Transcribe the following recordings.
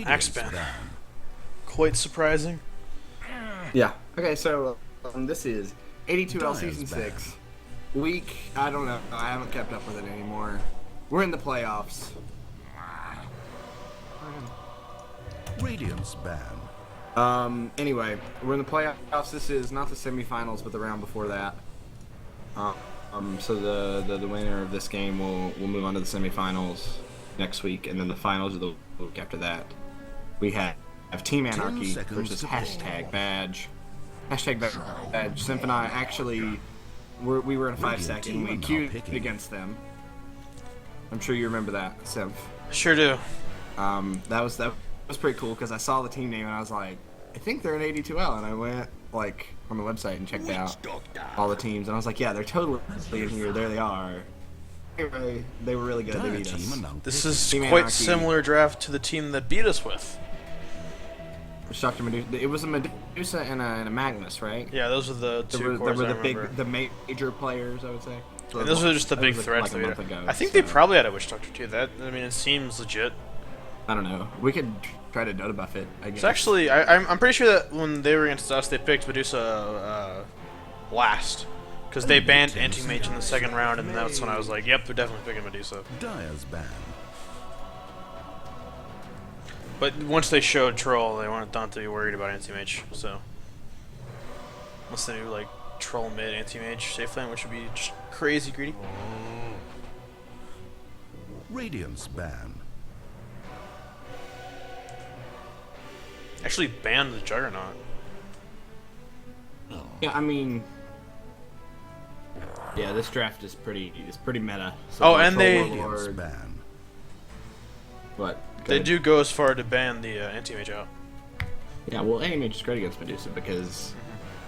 Axe ban. Quite surprising. Yeah. Okay, so this is AD2L Season 6. Week, I don't know. I haven't kept up with it anymore. We're in the playoffs. Radiance ban. Anyway, we're in the playoffs. This is not the semifinals, but the round before that. So the winner of this game will move on to the semifinals next week, and then the finals of the week after that. We have Team Anarchy versus #badge. #badge. Simp and I actually we were in a 5-second. We queued against them. I'm sure you remember that, Simp. Sure do. That was pretty cool because I saw the team name and I was like, I think they're an AD2L, and I went like on the website and checked out all the teams, and I was like, yeah, they're totally in here. There they are. Anyway, they were really good. They beat us. This is Team quite Anarchy. similar draft to the team that beat us with. Dr. Medusa. It was a Medusa and a Magnus, right? Yeah, those are the two There cores were I the remember. the major players, I would say. And those are just the big threats. Like a month ago, I think so. they probably had a Witch Doctor too. That, I mean, it seems legit. I don't know. We could try to Dota buff it, I guess. It's actually, I'm pretty sure that when they were against us, they picked Medusa last. Because they banned Anti-Mage in the second round, and that's when I was like, yep, they're definitely picking Medusa. Dire's ban. But once they showed Troll, they weren't thought to be worried about Anti-Mage, so. Unless they do, like, Troll mid Anti-Mage safe lane, which would be just crazy greedy. Radiance ban. Actually banned the Juggernaut. Yeah, I mean, yeah, this draft is pretty meta. So Oh, and they Radiance ban. What? they do go as far to ban the Anti-Mage out. Yeah, well, Anti-Mage is great against Medusa because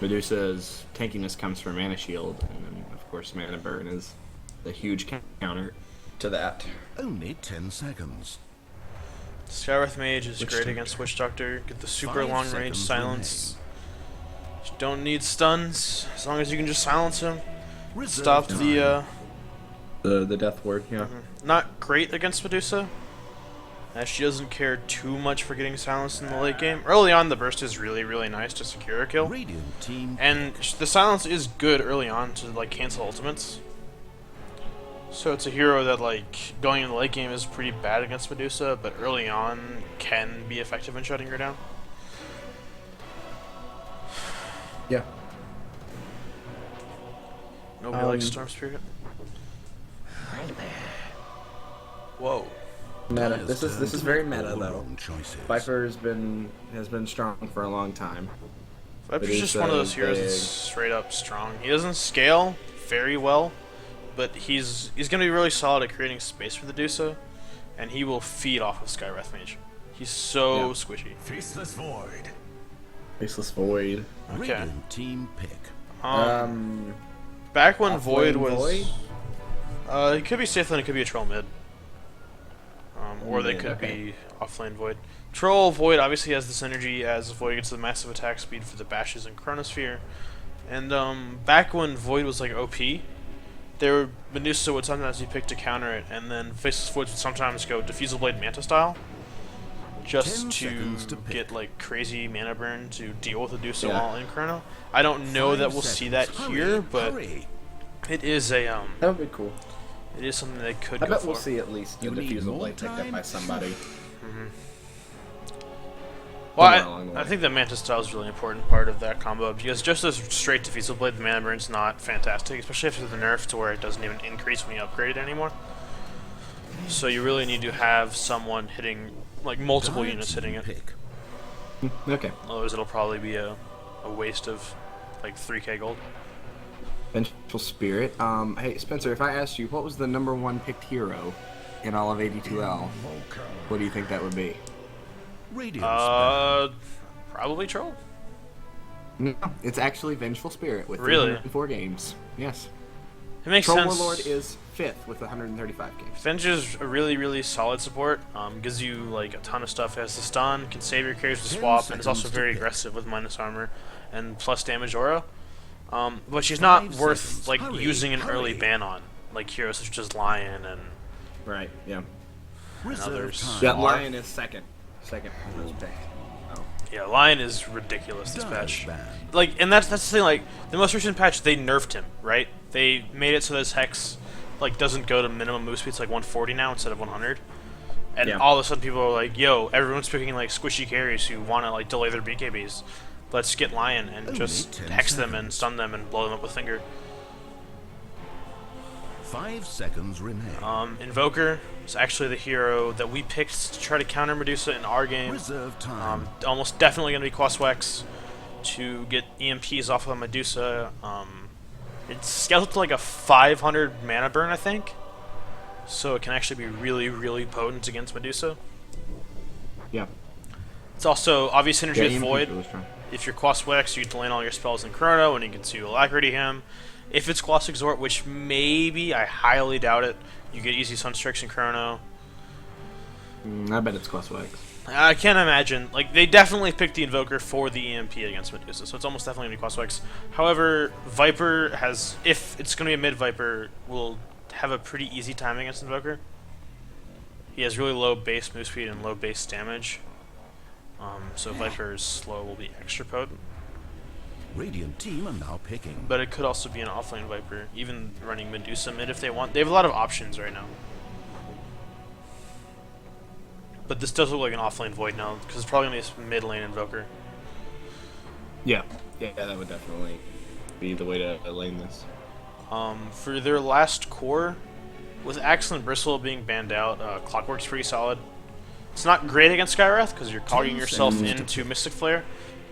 Medusa's tankiness comes from Mana Shield, and then, of course, Mana Burn is the huge counter to that. Only 10 seconds. Skywrath Mage is Witch great Doctor. against Witch Doctor. Get the super 5 long range seconds silence. You don't need stuns, as long as you can just silence him. Reserve Stop time. The Death Ward, yeah. Not great against Medusa, as she doesn't care too much for getting silenced in the late game. Early on, the burst is really, really nice to secure a kill. Radiant team. And the silence is good early on to like cancel ultimates. So it's a hero that like going in the late game is pretty bad against Medusa, but early on can be effective in shutting her down. Yeah. Nobody likes Storm Spirit. Whoa. Meta. This is very meta All though. wrong choices. Viper has been strong for a long time. Viper's just one of those heroes that's straight up strong. He doesn't scale very well, but he's gonna be really solid at creating space for the Medusa, and he will feed off of Skywrath Mage. He's so squishy. Faceless Void. Faceless Void. Okay. Radiant team pick. Back when Offlane Void was, Void? it could be safe lane, it could be a Troll mid, or they Mid, could okay. be offlane Void. Troll Void obviously has the synergy as Void gets the massive attack speed for the bashes and Chronosphere, and back when Void was like OP, Medusa would sometimes be picked to counter it, and then Faceless Void would sometimes go Diffusal Blade Manta style, 10 just seconds to to pick. get like crazy mana burn to deal with Medusa Yeah. while in Chrono. I don't know 5 that we'll see that seconds. here, Hurry, but hurry. it is a That would be cool. it is something they could I go bet for. we'll see at least a You need Diffusal more Blade picked up time? by somebody. Well, somewhere along the I way. think the Manta style is a really important part of that combo because just as straight Diffusal Blade, the mana burn's not fantastic, especially after the nerf to where it doesn't even increase when you upgrade it anymore. So you really need to have someone hitting, like multiple Dire units team hitting it. pick. Okay. Otherwise it'll probably be a waste of like 3k gold. Vengeful Spirit. Hey Spencer, if I asked you what was the #1 picked hero in all of AD2L, what do you think that would be? Radiance ban. Probably Troll. No, it's actually Vengeful Spirit with Really? 304 games. Yes. It makes Troll sense. Warlord is 5th with 135 games. Venge is a really, really solid support. Gives you like a ton of stuff. It has the stun, can save your characters with 10 swap, and it's also seconds to very pick. aggressive with minus armor and plus damage aura. But she's not 5 worth seconds. like Hurry, using an early hurry. ban on, like heroes such as Lion and Right, yeah. Reserve others. time. Yeah, Lion is 2nd. second finals pick. Oh. Yeah, Lion is ridiculous this Dive patch. ban. Like, and that's the thing. Like, the most recent patch, they nerfed him, right? They made it so this Hex like doesn't go to minimum move speed. It's like 140 now instead of 100. And Yeah. all of a sudden, people are like, "Yo, everyone's picking like squishy carries who want to like delay their BKBs. Let's get Lion and Only just 10 hex them and seconds. stun them and blow them up with finger." 5 seconds remain. Invoker is actually the hero that we picked to try to counter Medusa in our game. Reserve time. Almost definitely going to be Quaswex to get EMPs off of Medusa. It's scaled to like a 500 mana burn, I think. So it can actually be really, really potent against Medusa. Yeah. It's also obvious synergy with EMP Void. was strong. If you're Quaswex, you delay all your spells in Chrono, and you get to Alacrity him. If it's Quas Exhort, which maybe, I highly doubt it, you get easy Sunstrikes in Chrono. I bet it's Quaswex. I can't imagine. Like, they definitely picked the Invoker for the EMP against Medusa, so it's almost definitely going to be Quaswex. However, Viper has, if it's going to be a mid-Viper, will have a pretty easy time against Invoker. He has really low base move speed and low base damage. So Viper's slow will be extra potent. Radiant team are now picking. But it could also be an offlane Viper, even running Medusa mid if they want. They have a lot of options right now. But this does look like an offlane Void now, because it's probably going to be a mid lane Invoker. Yeah. Yeah, that would definitely be the way to lane this. For their last core, with Axel and Bristle being banned out, Clockwork's pretty solid. It's not great against Skywrath, because you're clogging yourself into Mystic Flare,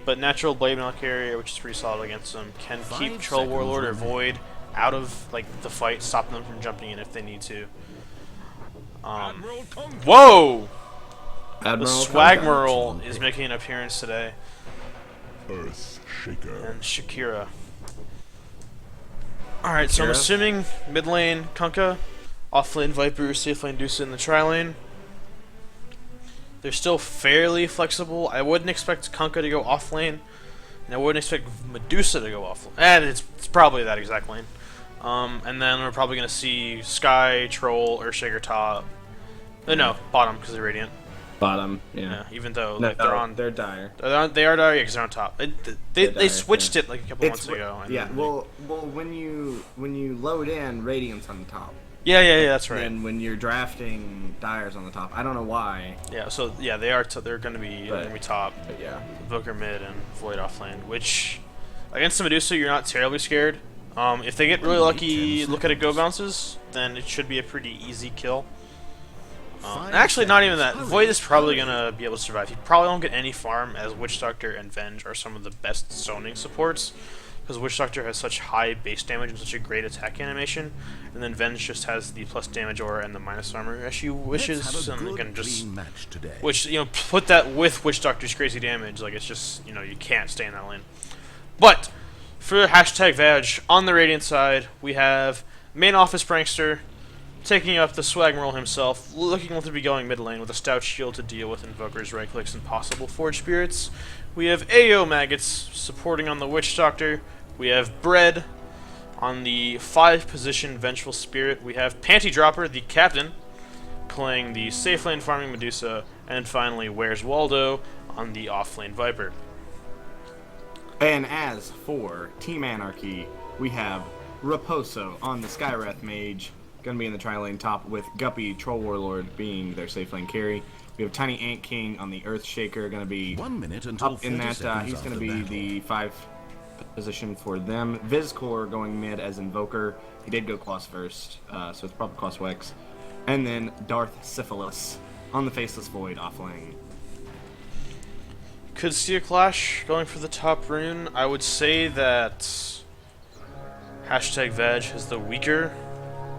but Natural Blade Mail Carrier, which is pretty solid against them, can keep 5 Troll seconds Warlord or remaining. Void out of like the fight, stop them from jumping in if they need to. Whoa! The Admiral Swagmerl is making an appearance today, Earth Shaker. and Shakira. Alright, so I'm Shakira? assuming mid lane Kunkka, off lane Viper, safe lane Dusa in the tri lane. They're still fairly flexible. I wouldn't expect Kunkka to go off lane, and I wouldn't expect Medusa to go off lane. And it's probably that exact lane. And then we're probably going to see Sky, Troll, Earthshaker top. No, bottom, because they're Radiant. Bottom, Yeah, yeah. even though No, like, they're on. they're dire. They are dire because they're on top. They dire, switched yeah. it like a couple months ago. And Yeah, then well, when you load in Radiant's on the top, yeah, that's right. and when you're drafting Dire's on the top, I don't know why, Yeah, so yeah, they are. They're going to be top. but yeah. Invoker mid and Void off lane, which against the Medusa you're not terribly scared. If they get really lucky, look at it go bounces, then it should be a pretty easy kill. Actually, not even that. Void is probably gonna be able to survive. He probably won't get any farm, as Witch Doctor and Venge are some of the best zoning supports, because Witch Doctor has such high base damage and such a great attack animation, and then Venge just has the plus damage aura and the minus armor as she wishes, Let's have a and good, they can just clean match today. which, put that with Witch Doctor's crazy damage, like, it's just, you can't stay in that lane. But, for hashtag Vag, on the Radiant side, we have main office Prankster, taking up the Swagmerl himself, looking to be going mid lane with a stout shield to deal with Invokers, right clicks, and possible Forge Spirits. We have AO Maggots supporting on the Witch Doctor. We have Bread on the 5 position Vengeful Spirit. We have Panty Dropper, the captain, playing the safe lane farming Medusa. And finally, Where's Waldo on the off lane Viper. And as for Team Anarchy, we have Raposo on the Skywrath Mage, gonna be in the tri-lane top, with Guppy Troll Warlord being their safe lane carry. We have Tiny Ant King on the Earth Shaker, gonna be 1 minute until up in 30 that. seconds He's after gonna be battle. the 5 position for them. Vizcore going mid as Invoker. He did go Quas first, so it's probably Quaswex. And then Darth Syphilis on the Faceless Void off lane. Could see a clash going for the top rune. I would say that hashtag Vag is the weaker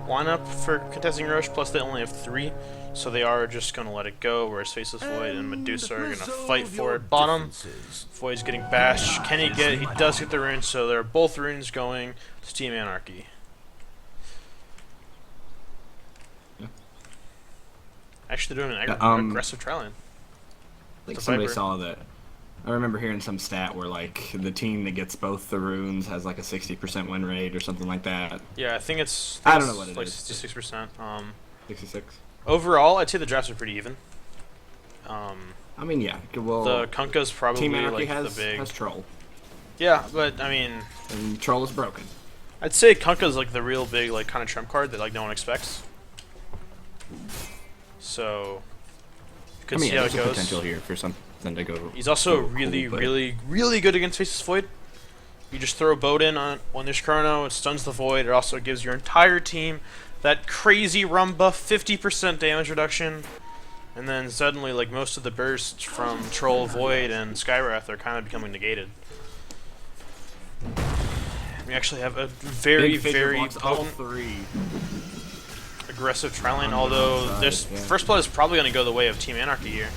lineup for contesting Roche, plus they only have 3, so they are just going to let it go, whereas Faceless Void and Medusa are going to fight for it. Bottom, Void's getting bashed. Can he get it? He does get the rune, so they're both runes going to Team Anarchy. Actually, they're doing an aggressive tri-lane. Like The somebody Viper. saw that. I remember hearing some stat where like the team that gets both the runes has like a 60% win rate or something like that. Yeah, I think it's I don't know what it like is. 66%. 66. Overall, I'd say the drafts are pretty even. I mean, yeah. Well, The Kunkka's probably Team Anarchy like has the big. has Troll, Yeah, but I mean, and Troll is broken. I'd say Kunkka's like the real big like kind of trump card that like no one expects. So you could I mean, see yeah, how there's it a goes. potential here for something to go. He's also go really, cool, but- really good against Faceless Void. You just throw a boat in on this Chrono, it stuns the Void, it also gives your entire team that crazy rum buff, 50% damage reduction, and then suddenly like most of the bursts from Troll, Void, and Skywrath are kind of becoming negated. We actually have a very, Big fissure very blocks all potent, 3. aggressive tri-lane, although this yeah. first blood is probably going to go the way of Team Anarchy here.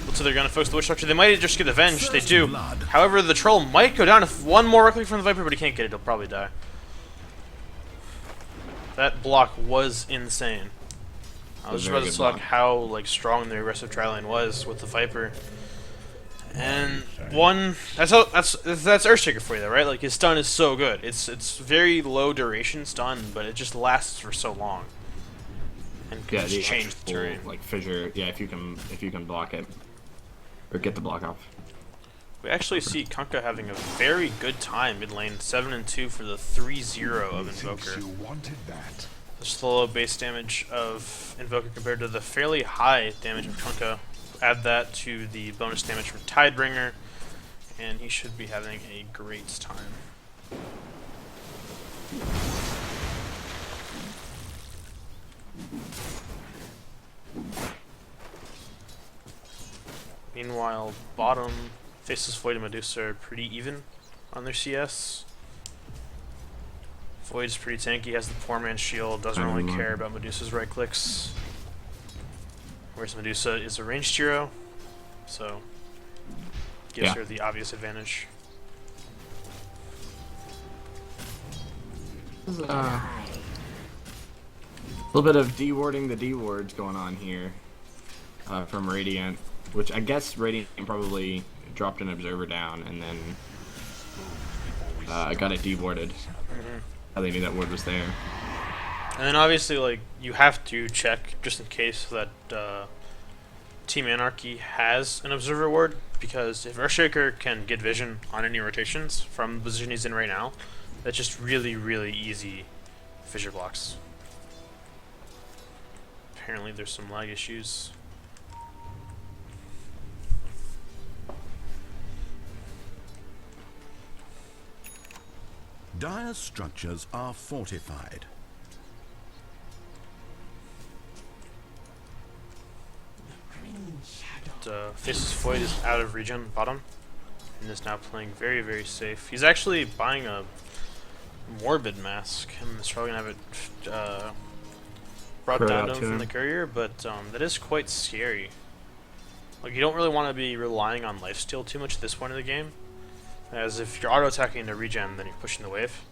Looks like they're going to focus the Witch Doctor. They might just get Avenged. They do. However, the Troll might go down if one more right click from the Viper, but he can't get it. He'll probably die. That block was insane. I was just about to talk how like strong the aggressive tri-lane was with the Viper. And that's Earthshaker for you though, right? Like his stun is so good. It's very low duration stun, but it just lasts for so long. And can just change the terrain. Like fissure, yeah. If you can block it, or get the block off. We actually see Kunkka having a very good time mid lane, 7-2 for the 3-0 of Invoker. You wanted that. The slow base damage of Invoker compared to the fairly high damage of Kunkka. Add that to the bonus damage from Tidebringer, and he should be having a great time. Meanwhile, bottom, Faceless Void and Medusa are pretty even on their CS. Void's pretty tanky, has the poor man's shield, doesn't really care about Medusa's right clicks. Whereas Medusa is a ranged hero, so gives her the obvious advantage. A little bit of de-warding the D-wards going on here from Radiant, which I guess Radiant probably dropped an observer down and then got it de-warded. How they knew that ward was there. And then obviously, like, you have to check just in case that Team Anarchy has an observer ward, because if Earthshaker can get vision on any rotations from the position he's in right now, that's just really, really easy fissure blocks. Apparently there's some lag issues. Dire structures are fortified. Faceless Void is out of regen bottom, and is now playing very, very safe. He's actually buying a Morbid mask, and is probably going to have it brought down to him from the courier, but that is quite scary. Like, you don't really want to be relying on lifesteal too much at this point in the game, as if you're auto-attacking into regen, then you're pushing the wave,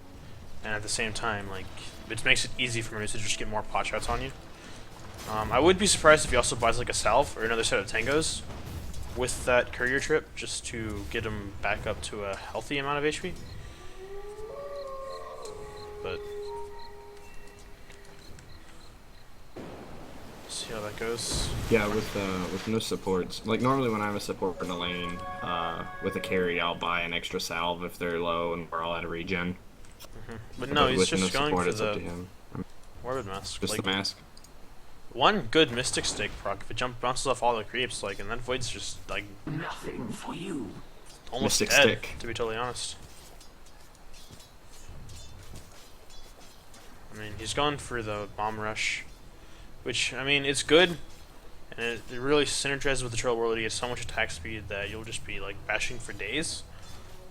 and at the same time, like, it makes it easy for Medusa to just get more pot shots on you. I would be surprised if he also buys like a salve or another set of tangos with that courier trip, just to get him back up to a healthy amount of HP. But see how that goes. Yeah, with no supports. Like normally when I'm a support in a lane with a carry, I'll buy an extra salve if they're low and we're all out of regen. But no, he's just going support, for it's up the to him. Morbid mask. Just like, the mask. one good Mystic Stake proc, if it bounces off all the creeps, like, and then Void's just like Nothing for you. almost Mystic dead, Stick. to be totally honest. I mean, he's going for the bomb rush, which, I mean, it's good, and it really synergizes with the Troll World. He has so much attack speed that you'll just be like bashing for days,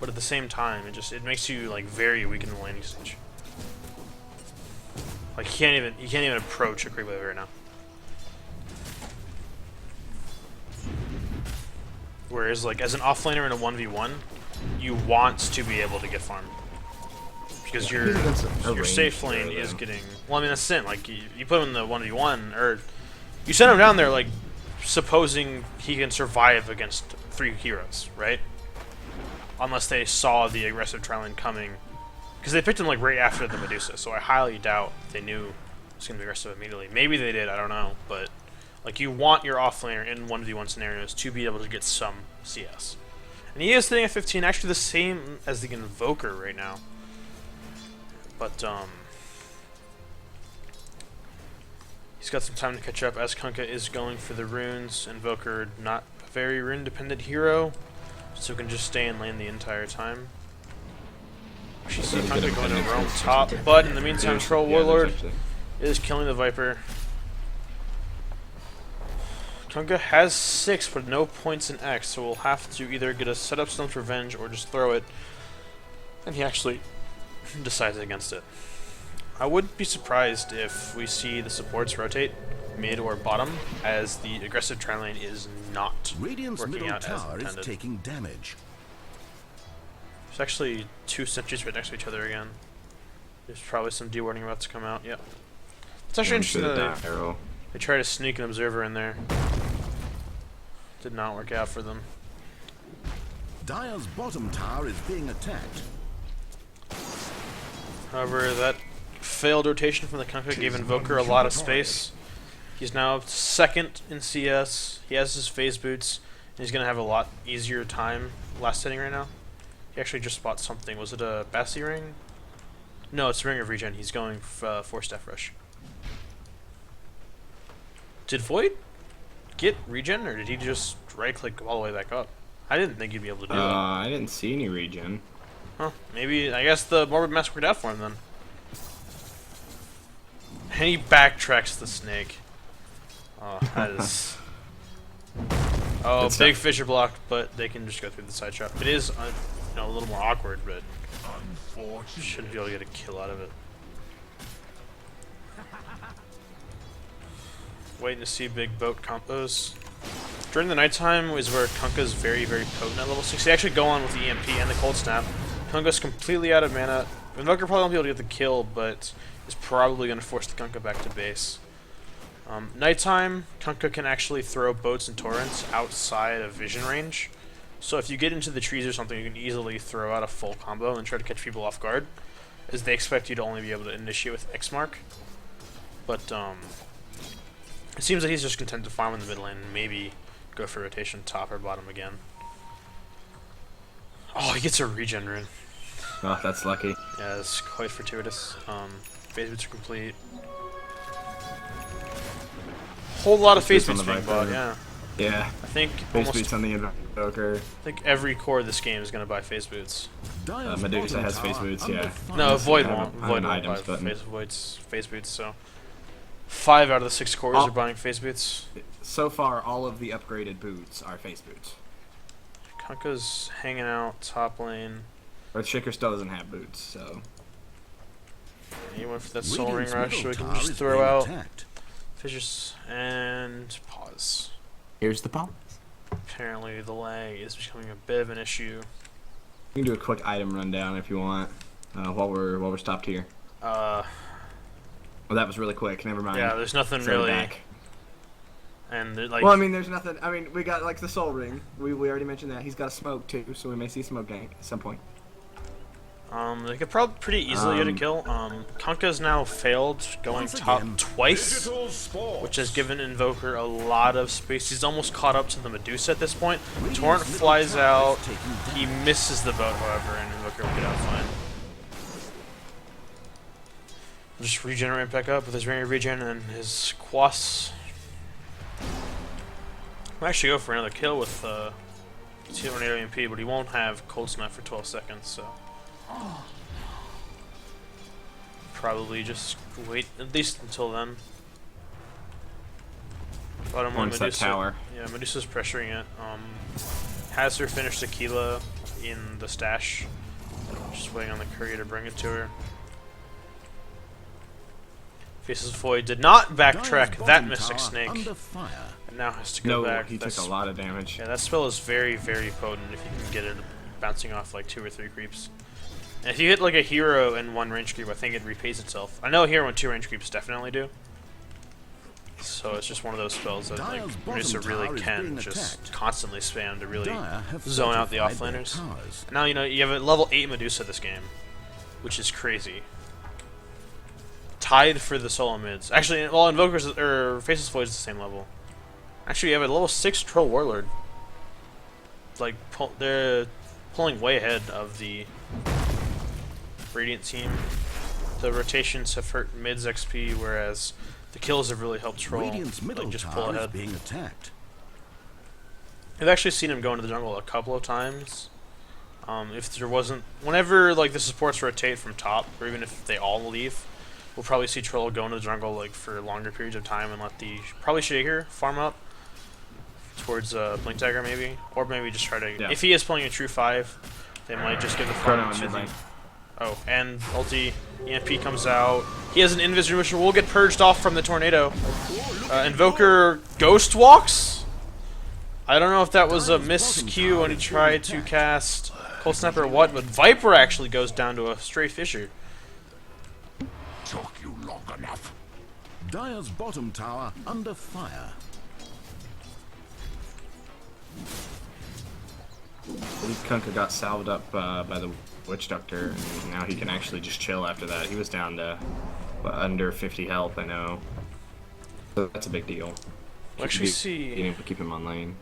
but at the same time, it makes you like very weak in the landing stage. Like he can't even approach a creep wave right now. Whereas like as an offlaner in a 1v1, you want to be able to get farm. Because your safe lane is getting... Well, I mean, that's sin. Like, you put him in the 1v1, or... You send him down there, like, supposing he can survive against 3 heroes, right? Unless they saw the aggressive tri-lane coming. Because they picked him, like, right after the Medusa, so I highly doubt they knew it was going to be aggressive immediately. Maybe they did, I don't know, but Like, you want your offlaner in 1v1 scenarios to be able to get some CS. And he is sitting at 15, actually the same as the Invoker right now. But, he's got some time to catch up as Kunkka is going for the runes. Invoker, not a very rune-dependent hero, so can just stay in lane the entire time. Actually, see Kunkka going to roam top, but in the meantime, Troll Warlord is killing the Viper. Kunkka has 6, but no points in X, so we'll have to either get a setup Stump's Revenge or just throw it. And he actually decides against it. I wouldn't be surprised if we see the supports rotate mid or bottom, as the aggressive tri lane is not Radiant's working middle out as tower is intended. taking damage. There's actually 2 sentries right next to each other again. There's probably some dewarding about to come out. Yep. It's actually interesting that they try to sneak an observer in there. Did not work out for them. Dire's bottom tower is being attacked. However, that failed rotation from the Kunkka gave Invoker a lot of space. He's now 2nd in CS. He has his phase boots, and he's going to have a lot easier time last hitting right now. He actually just bought something. Was it a Bassi ring? No, it's a Ring of Regen. He's going for Staff Rush. Did Void get regen, or did he just right-click all the way back up? I didn't think he'd be able to do that. I didn't see any regen. Huh, maybe, I guess the Morbid Mask worked out for him then. And he backtracks the snake. Oh, that is... Oh, big fissure block, but they can just go through the side trap. It is, you know, a little more awkward, but shouldn't be able to get a kill out of it. Waiting to see big boat combos. During the nighttime is where Kunkka's very, very potent at level 6. They actually go on with the EMP and the Cold Snap. Kunkka's completely out of mana. Invoker probably won't be able to get the kill, but is probably going to force the Kunkka back to base. Nighttime, Kunkka can actually throw boats and torrents outside of vision range. So if you get into the trees or something, you can easily throw out a full combo and try to catch people off guard, as they expect you to only be able to initiate with X mark. But it seems that he's just content to farm in the mid lane and maybe go for rotation top or bottom again. Oh, he gets a regen rune. Oh, that's lucky. Yeah, it's quite fortuitous. Phase boots are complete. Whole lot of phase boots being bought, yeah. Yeah. I think Phase boots on the Invoker. I think every core of this game is going to buy phase boots. Medusa has phase boots, yeah. No, Void I won't. don't Void won't items buy button. phase boots, so 5 out of the 6 cores are buying phase boots. So far, all of the upgraded boots are phase boots. Kunkka's hanging out top lane. Earthshaker still doesn't have boots, so... He went for that Soul Ring Radiant's Rush, so middle we can tower just is throw being out attacked. Fissures and pause. Here's the pause. Apparently the lag is becoming a bit of an issue. You can do a quick item rundown if you want, while we're stopped here. Well, that was really quick. Never mind. Yeah, there's nothing Throw it really. back. And like, Well, I mean, there's nothing. I mean, we got like the Soul Ring. We already mentioned that. He's got a smoke too, so we may see smoke gank at some point. they could probably pretty easily get a kill. Kunkka's now failed going top twice, which has given Invoker a lot of space. He's almost caught up to the Medusa at this point. Torrent flies out. He misses the boat, however, and Invoker will get out fine. Just regenerate back up with his Ring of Regen and his Quas. Might actually go for another kill with Tornado EMP, but he won't have Cold Snap for 12 seconds, so... Probably just wait at least until then. Bottom one, Once that Medusa. tower. Yeah, Medusa's pressuring it. Has her finish Tequila in the stash. Just waiting on the courier to bring it to her. Faces Void did not backtrack that Mystic Snake. Under fire. And now has to go back. He took a lot of damage. Yeah, that spell is very, very potent if you can get it bouncing off like 2 or 3 creeps. And if you hit like a hero and 1 range creep, I think it repays itself. I know a hero and 2 range creeps definitely do. So it's just one of those spells that like Medusa really can just constantly spam to really zone out the offlaners. Now you know you have a level 8 Medusa this game, which is crazy. Tied for the solo mids. Actually, well, Invokers or Faceless Void is the same level. Actually, you have a level 6 Troll Warlord. Like, they're pulling way ahead of the Radiant team. The rotations have hurt mid's XP, whereas the kills have really helped Troll Radiant's middle like, just pull tower is ahead. being attacked. I've actually seen him go into the jungle a couple of times. If there wasn't, whenever like the supports rotate from top, or even if they all leave, we'll probably see Troll go into the jungle like for longer periods of time and let the probably Shaker farm up towards Blink Dagger maybe, or maybe just try to. Yeah. If he is playing a true 5, they might just give the farm Chrono to mid the. lane. Oh, and ulti, EMP comes out. He has an Invis which will get purged off from the tornado. Invoker Ghost Walks. I don't know if that was a miscue when he tried to cast Cold Snapper or what, but Viper actually goes down to a stray Fissure. Took you long enough. Dire's bottom tower under fire. I believe Kunkka got salved up by the Witch Doctor, and now he can actually just chill after that. He was down to under 50 health, I know. So that's a big deal. We'll actually see. Being able to keep him on lane.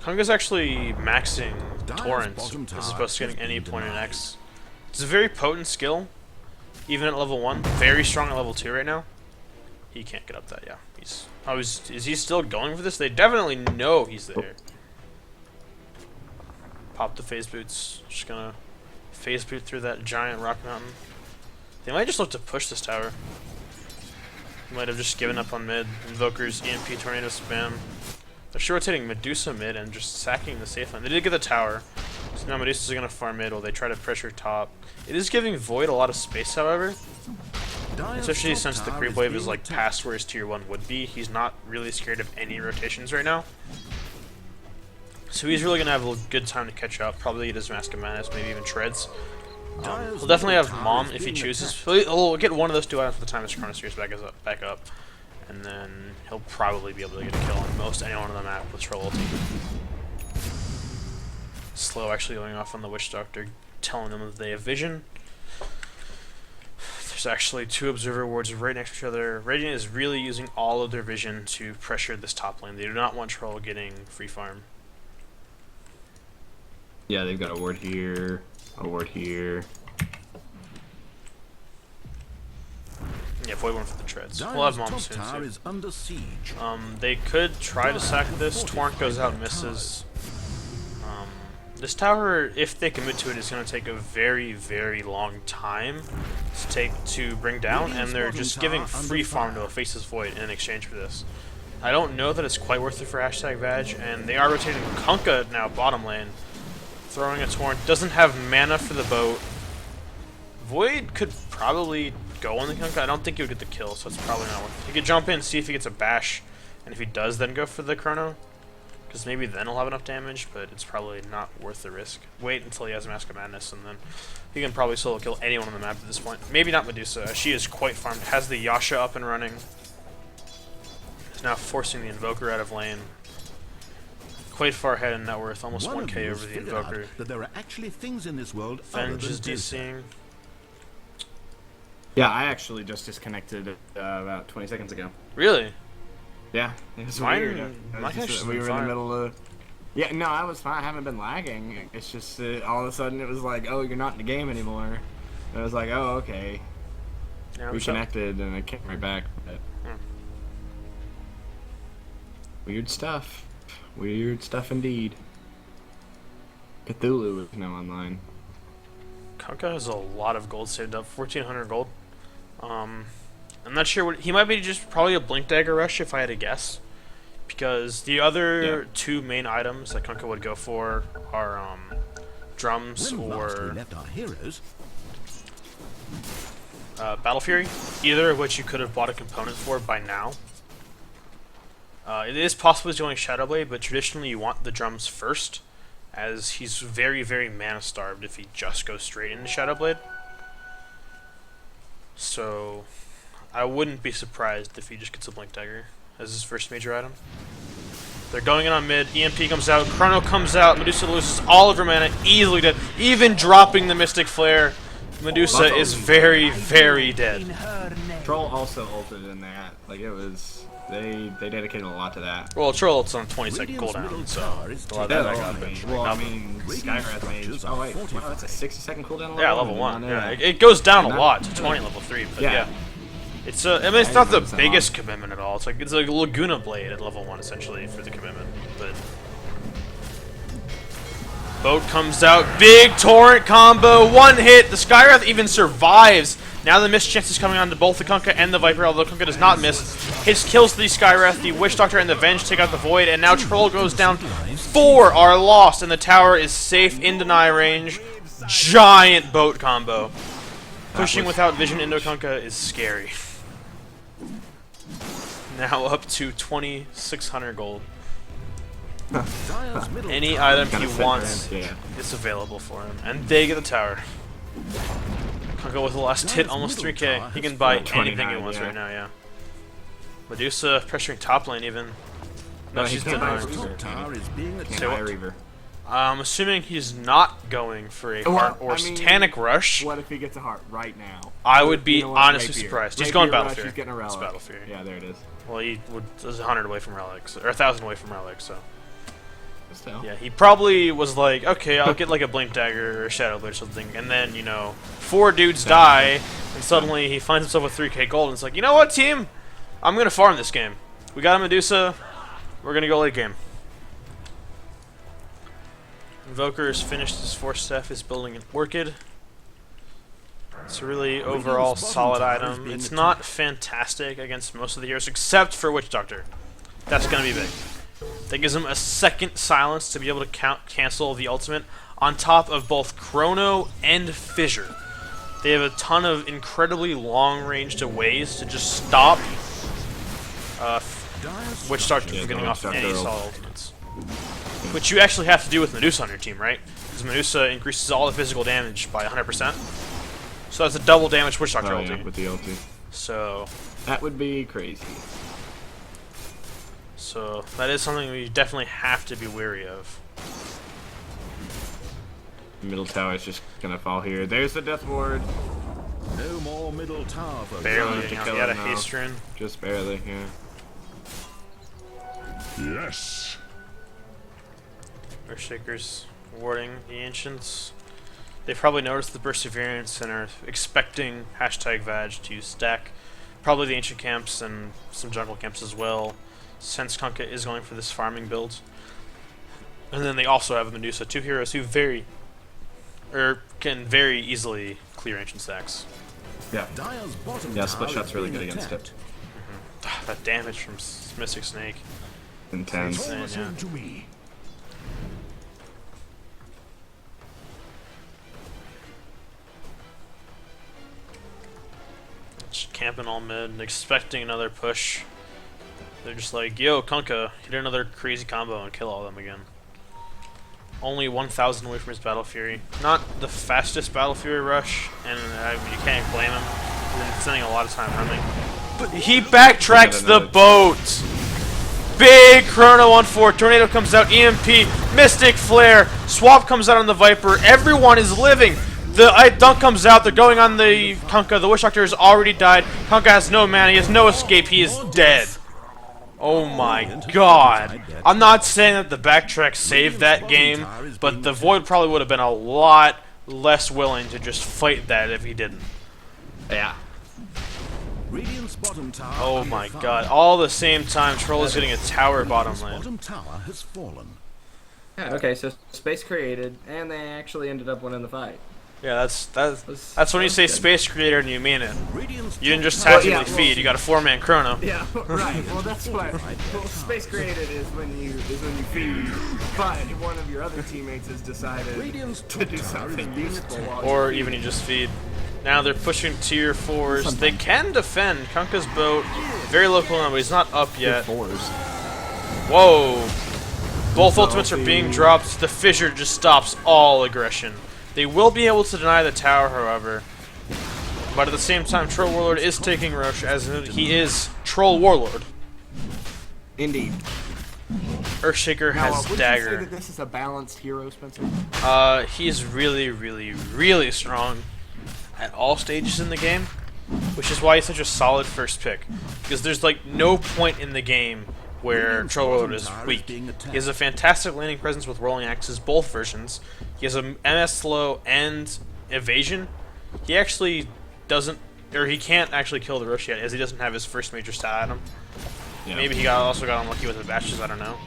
Kunga's actually maxing Dire's Torrent bottom as tower opposed to getting has any been point in denied. X. It's a very potent skill, even at level 1. Very strong at level 2 right now. He can't get up that, yeah. He's. Oh, is he still going for this? They definitely know he's there. Pop the phase boots. Just gonna phase boot through that giant rock mountain. They might just look to push this tower. Might have just given up on mid. Invokers, EMP, Tornado spam. They're sure rotating Medusa mid and just sacking the safe line. They did get the tower, so now Medusa's gonna farm mid while they try to pressure top. It is giving Void a lot of space, however. Dire's Especially top since the tower creep wave is being like attacked. past where his tier 1 would be. He's not really scared of any rotations right now. So he's really gonna have a good time to catch up. Probably get his Mask of Madness, maybe even Shreds. Dire's He'll definitely middle have tower Mom is if he being chooses. attacked. He'll get one of those 2 items for the time his Chronosphere's back up. And then he'll probably be able to get a kill on most anyone on the map with Troll ulti. Slow actually going off on the Witch Doctor, telling them that they have vision. There's actually 2 Observer wards right next to each other. Radiant is really using all of their vision to pressure this top lane. They do not want Troll getting free farm. Yeah, they've got a ward here, a ward here. Yeah, Void went for the treads. Dire's We'll have Mom top soon tower too. is under siege. They could try to sack this. Torrent goes out and misses. This tower, if they commit to it, is going to take a very, very long time to bring down, and they're just giving free farm to a Faceless Void in exchange for this. I don't know that it's quite worth it for #Vag, and they are rotating Kunkka now bottom lane. Throwing a Torrent, doesn't have mana for the boat. Void could probably go on the Kunkka. I don't think he would get the kill, so it's probably not worth it. He could jump in, see if he gets a bash, and if he does, then go for the Chrono. Because maybe then he'll have enough damage, but it's probably not worth the risk. Wait until he has a Mask of Madness, and then he can probably solo kill anyone on the map at this point. Maybe not Medusa. She is quite farmed. Has the Yasha up and running. Is now forcing the Invoker out of lane. Quite far ahead in net worth, almost One of 1k you over has the figured out Invoker. that there are actually things in this world other Venge than is DCing. Yeah, I actually just disconnected about 20 seconds ago. Really? Yeah, it was Mine- weird. my connection's We been were in fine. the middle of. Yeah, no, I was fine. I haven't been lagging. It's just all of a sudden it was like, oh, you're not in the game anymore. And I was like, oh, okay. Yeah, Reconnected, and I came right back. But weird stuff. Weird stuff indeed. Cthulhu is now online. Kunkka has a lot of gold saved up, 1,400 gold. I'm not sure what he might be. Just probably a Blink Dagger rush if I had to guess, because the other 2 main items that Kunkka would go for are drums when last we or left our heroes. Battle Fury. Either of which you could have bought a component for by now. It is possible he's going Shadow Blade, but traditionally you want the drums first, as he's very, very mana starved if he just goes straight into Shadow Blade. So I wouldn't be surprised if he just gets a Blink Dagger as his first major item. They're going in on mid. EMP comes out. Chrono comes out. Medusa loses all of her mana. Easily dead. Even dropping the Mystic Flare. Medusa is very, very dead. In her name. Troll also ulted in that. Like it was, they dedicated a lot to that. Well, Troll it's on 20-second Radiant's cooldown, middle so tower is a lot of Yeah, that well, got I mean, been well, I nothing. mean, Radiant's Skywrath structures mage. are Oh wait, wow, fortified. that's a 60-second cooldown. Yeah, level I did 1. not know Yeah, that. it goes down a Not- lot to 20 level 3, but Yeah. yeah. It's I mean, it's not the 100% biggest off. commitment at all. It's like a Laguna Blade at level 1 essentially for the commitment. But Boat comes out, big torrent combo, one hit. The Skywrath even survives. Now the miss chance is coming on to both the Kunkka and the Viper, although Kunkka does not miss. Hits kills the Skywrath, the Witch Doctor and the Venge take out the Void, and now Troll goes down. 4 are lost, and the tower is safe in deny range. Giant boat combo. Pushing without vision into Kunkka is scary. Now up to 2,600 gold. Dire's middle Any tower item Kinda he fit wants in, yeah. is available for him. And they get the tower. Kunkka with the last hit, almost 3k. He can buy anything he 29, wants yeah. right now, yeah. Medusa pressuring top lane even. No, No, he she's can't buy denying. a Reaver. top tower is being Can't attacked. buy a Reaver. I'm assuming he's not going for a Well, Heart or I mean, Satanic Rush. What if he gets a heart right now? I would be You know what? honestly Rapier. surprised. He's Rapier going rush, Battle Fury. He's getting a relic. It's Battle Fury. Yeah, there it is. Well, he was 100 away from Relics, or 1,000 away from Relics, so. Still. Yeah, he probably was like, okay, I'll get like a Blink Dagger or a Shadow Blade or something, and then, you know, 4 dudes die, and suddenly he finds himself with 3k gold, and it's like, you know what, team? I'm gonna farm this game. We got a Medusa, we're gonna go late game. Invoker has finished his 4th staff, is building an Orchid. It's a really overall solid item. It's not fantastic against most of the heroes, except for Witch Doctor. That's gonna be big. That gives him a second silence to be able to cancel the ultimate on top of both Chrono and Fissure. They have a ton of incredibly long-ranged ways to just stop Witch Doctor from getting off any solid ultimates. Which you actually have to do with Medusa on your team, right? Because Medusa increases all the physical damage by 100%. So that's a double damage Witch Doctor Oh, yeah, ulti. with the ulti. So That would be crazy. that is something we definitely have to be wary of. Middle tower is just gonna fall here. There's the death ward. No more middle tower for Barely to getting out. kill He had a him now. haste rune. Just barely, yeah. Yes. Earthshakers warding the Ancients. They've probably noticed the Perseverance and are expecting #Vag to stack probably the Ancient camps and some jungle camps as well, since Kunkka is going for this farming build. And then they also have Medusa, 2 heroes who can very easily clear Ancient stacks. Yeah. Dire's bottom Yeah, split tower shot's is really being good against attacked. it. That damage from Mystic Snake. Intense. Call us Yeah. in to me. Just camping all mid and expecting another push. They're just like, yo, Kunkka, hit another crazy combo and kill all of them again. Only 1,000 away from his Battle Fury. Not the fastest Battle Fury rush, and I mean, you can't blame him. He's been spending a lot of time running. But he backtracks the boat! Big Chrono on 4, Tornado comes out, EMP, Mystic Flare, Swap comes out on the Viper, everyone is living! The dunk comes out, they're going on the Kunkka, the Witch Doctor has already died, Kunkka has no mana, he has no escape, he is dead. Oh my god. I'm not saying that the backtrack saved that game, but the Void probably would have been a lot less willing to just fight that if he didn't. Yeah. Radiant's bottom tower Oh under my fire. god. All the same time, Troll is getting a tower bottom Radiant's lane. bottom tower has fallen. Yeah, okay, so space created, and they actually ended up winning the fight. Yeah, that's when you say space creator and you mean it. Radiant's You didn't just top tower- tactically feed, you got a 4-man Chrono. Yeah, right. Well, that's what. Well, space created is when you feed, but one of your other teammates has decided Radiant's to top do tower is something being useful. attacked. While Or even you just feed. Now they're pushing tier 4s. They can defend. Kunkka's boat, very low cooldown, but he's not up yet. Whoa! Both ultimates are being dropped. The Fissure just stops all aggression. They will be able to deny the tower, however. But at the same time, Troll Warlord is taking Roche, as he is Troll Warlord. Indeed. Earthshaker Now, has would Dagger. you say that this is a balanced hero, Spencer? He's really, really, really strong at all stages in the game. which is why he's such a solid first pick. Because there's like no point in the game where Troll Warlord is weak. He has a fantastic landing presence with rolling axes, both versions. He has a MS slow and evasion. He actually doesn't, or he can't actually kill the Rosh yet, as he doesn't have his first major stat item. Yeah. Maybe he also got unlucky with the bashes, I don't know.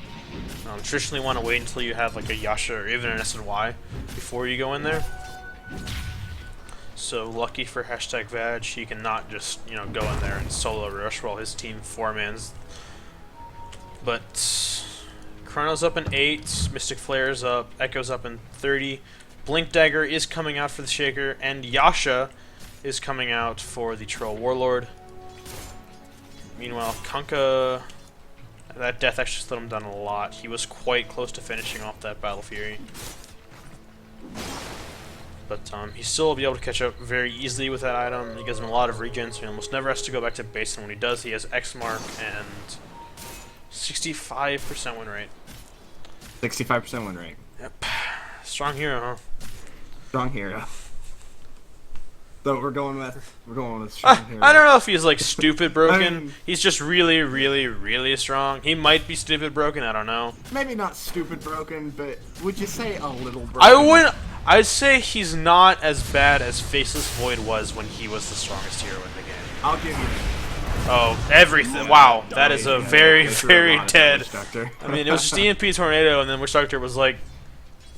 Traditionally want to wait until you have like a Yasha or even an SNY before you go in there. So lucky for #Vag, he cannot just, you know, go in there and solo rush while his team 4-mans. But Chrono's up in 8, Mystic Flare's up, Echo's up in 30, Blink Dagger is coming out for the Shaker, and Yasha is coming out for the Troll Warlord. Meanwhile, Kunkka, that death actually slowed him down a lot. He was quite close to finishing off that Battle Fury. But he still will be able to catch up very easily with that item. He gives him a lot of regen, so he almost never has to go back to base, and when he does, he has X mark and 65% win rate. 65% win rate. Yep. Strong hero, huh? Strong hero. So we're going with strong hero. I don't know if he's like stupid broken. I mean, he's just really, really, really strong. He might be stupid broken. I don't know. Maybe not stupid broken, but would you say a little broken? I wouldn't. I'd say he's not as bad as Faceless Void was when he was the strongest hero in the game. I'll give you that. Oh, everything. Wow, that is a very, very dead. I mean, it was just EMP Tornado, and then Witch Doctor was like,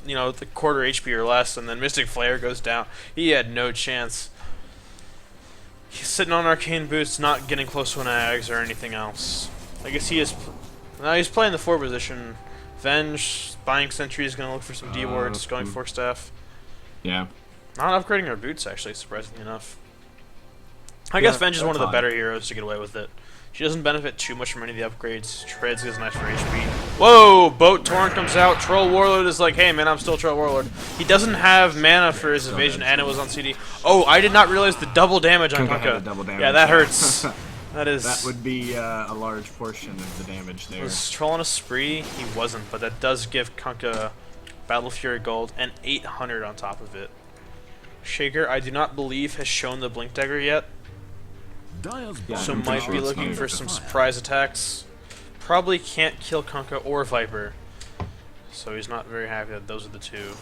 you know, the quarter HP or less, and then Mystic Flare goes down. He had no chance. He's sitting on Arcane Boots, not getting close to an Ags or anything else. I guess he is. Now he's playing the 4 position. Venge, buying Sentry is going to look for some D-wards, going for Staff. Yeah. Not upgrading our boots, actually, surprisingly enough. I guess Venge is one of the better heroes to get away with it. She doesn't benefit too much from any of the upgrades. Treads is nice for HP. Whoa! Boat Torrent comes out. Troll Warlord is like, hey man, I'm still Troll Warlord. He doesn't have mana for his evasion, and it was on CD. Oh, I did not realize the double damage on Kunkka. Yeah, that hurts. That would be a large portion of the damage there. Was Troll on a spree? He wasn't, but that does give Kunkka Battle Fury Gold and 800 on top of it. Shaker, I do not believe, has shown the Blink Dagger yet. So might be looking for some surprise attacks. Probably can't kill Kunkka or Viper. So he's not very happy that those are the two.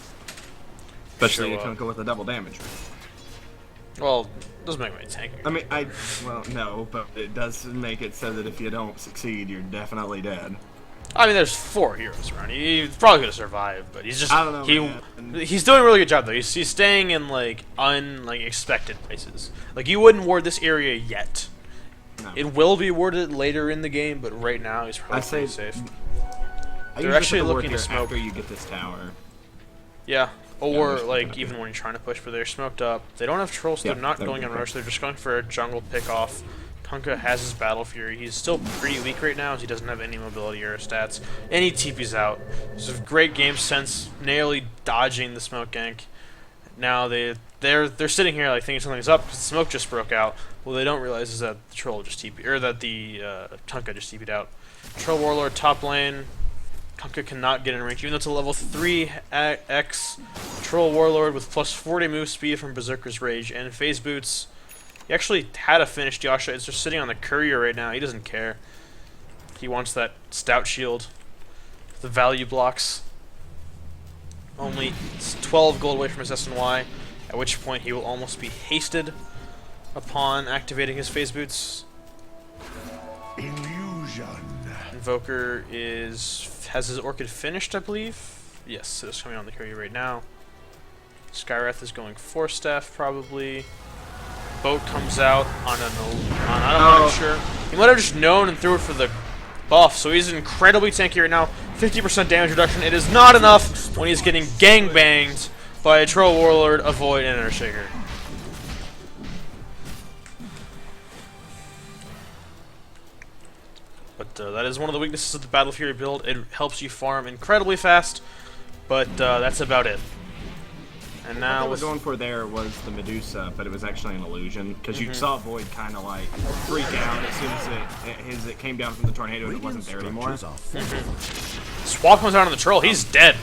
Especially Kunkka with a double damage. Well, doesn't make any tanking. I mean, well, no, but it does make it so that if you don't succeed, you're definitely dead. I mean, there's 4 heroes around. He's probably gonna survive, but he's just. I don't know. He's doing a really good job though. He's staying in like expected places. Like you wouldn't ward this area yet. No. It will be warded later in the game, but right now he's probably pretty safe. They're actually looking to smoke after you get this tower. Yeah, or like even when you're trying to push, but they're smoked up. They don't have trolls. So they're not going on rush. They're just going for a jungle pick off. Kunkka has his Battle Fury. He's still pretty weak right now as he doesn't have any mobility or stats. And he TP's out. It's a great game sense, narrowly dodging the smoke gank. Now they're sitting here like thinking something's up because the smoke just broke out. What they don't realize is that the troll just TP'd, or that the Kunkka just TP'd out. Troll Warlord top lane. Kunkka cannot get in range, even though it's a level 3 X Troll Warlord with plus 40 move speed from Berserker's Rage and Phase Boots. He actually had a finished Yasha. It's just sitting on the courier right now. He doesn't care. He wants that stout shield. The value blocks. Only 12 gold away from his SNY, at which point he will almost be hasted upon activating his Phase Boots. Illusion. Invoker has his Orchid finished, I believe. Yes, it's coming on the courier right now. Skywrath is going 4 staff probably. Boat comes out on I'm not sure. He might have just known and threw it for the buff, so he's incredibly tanky right now. 50% damage reduction. It is not enough when he's getting gangbanged by a Troll Warlord, a Void, and a Shaker. But that is one of the weaknesses of the Battle Fury build. It helps you farm incredibly fast, but that's about it. And now what they were going for there was the Medusa, but it was actually an illusion because you saw Void kind of like freak out as soon as it came down from the tornado and it wasn't there anymore. Swap comes out on the troll. He's dead.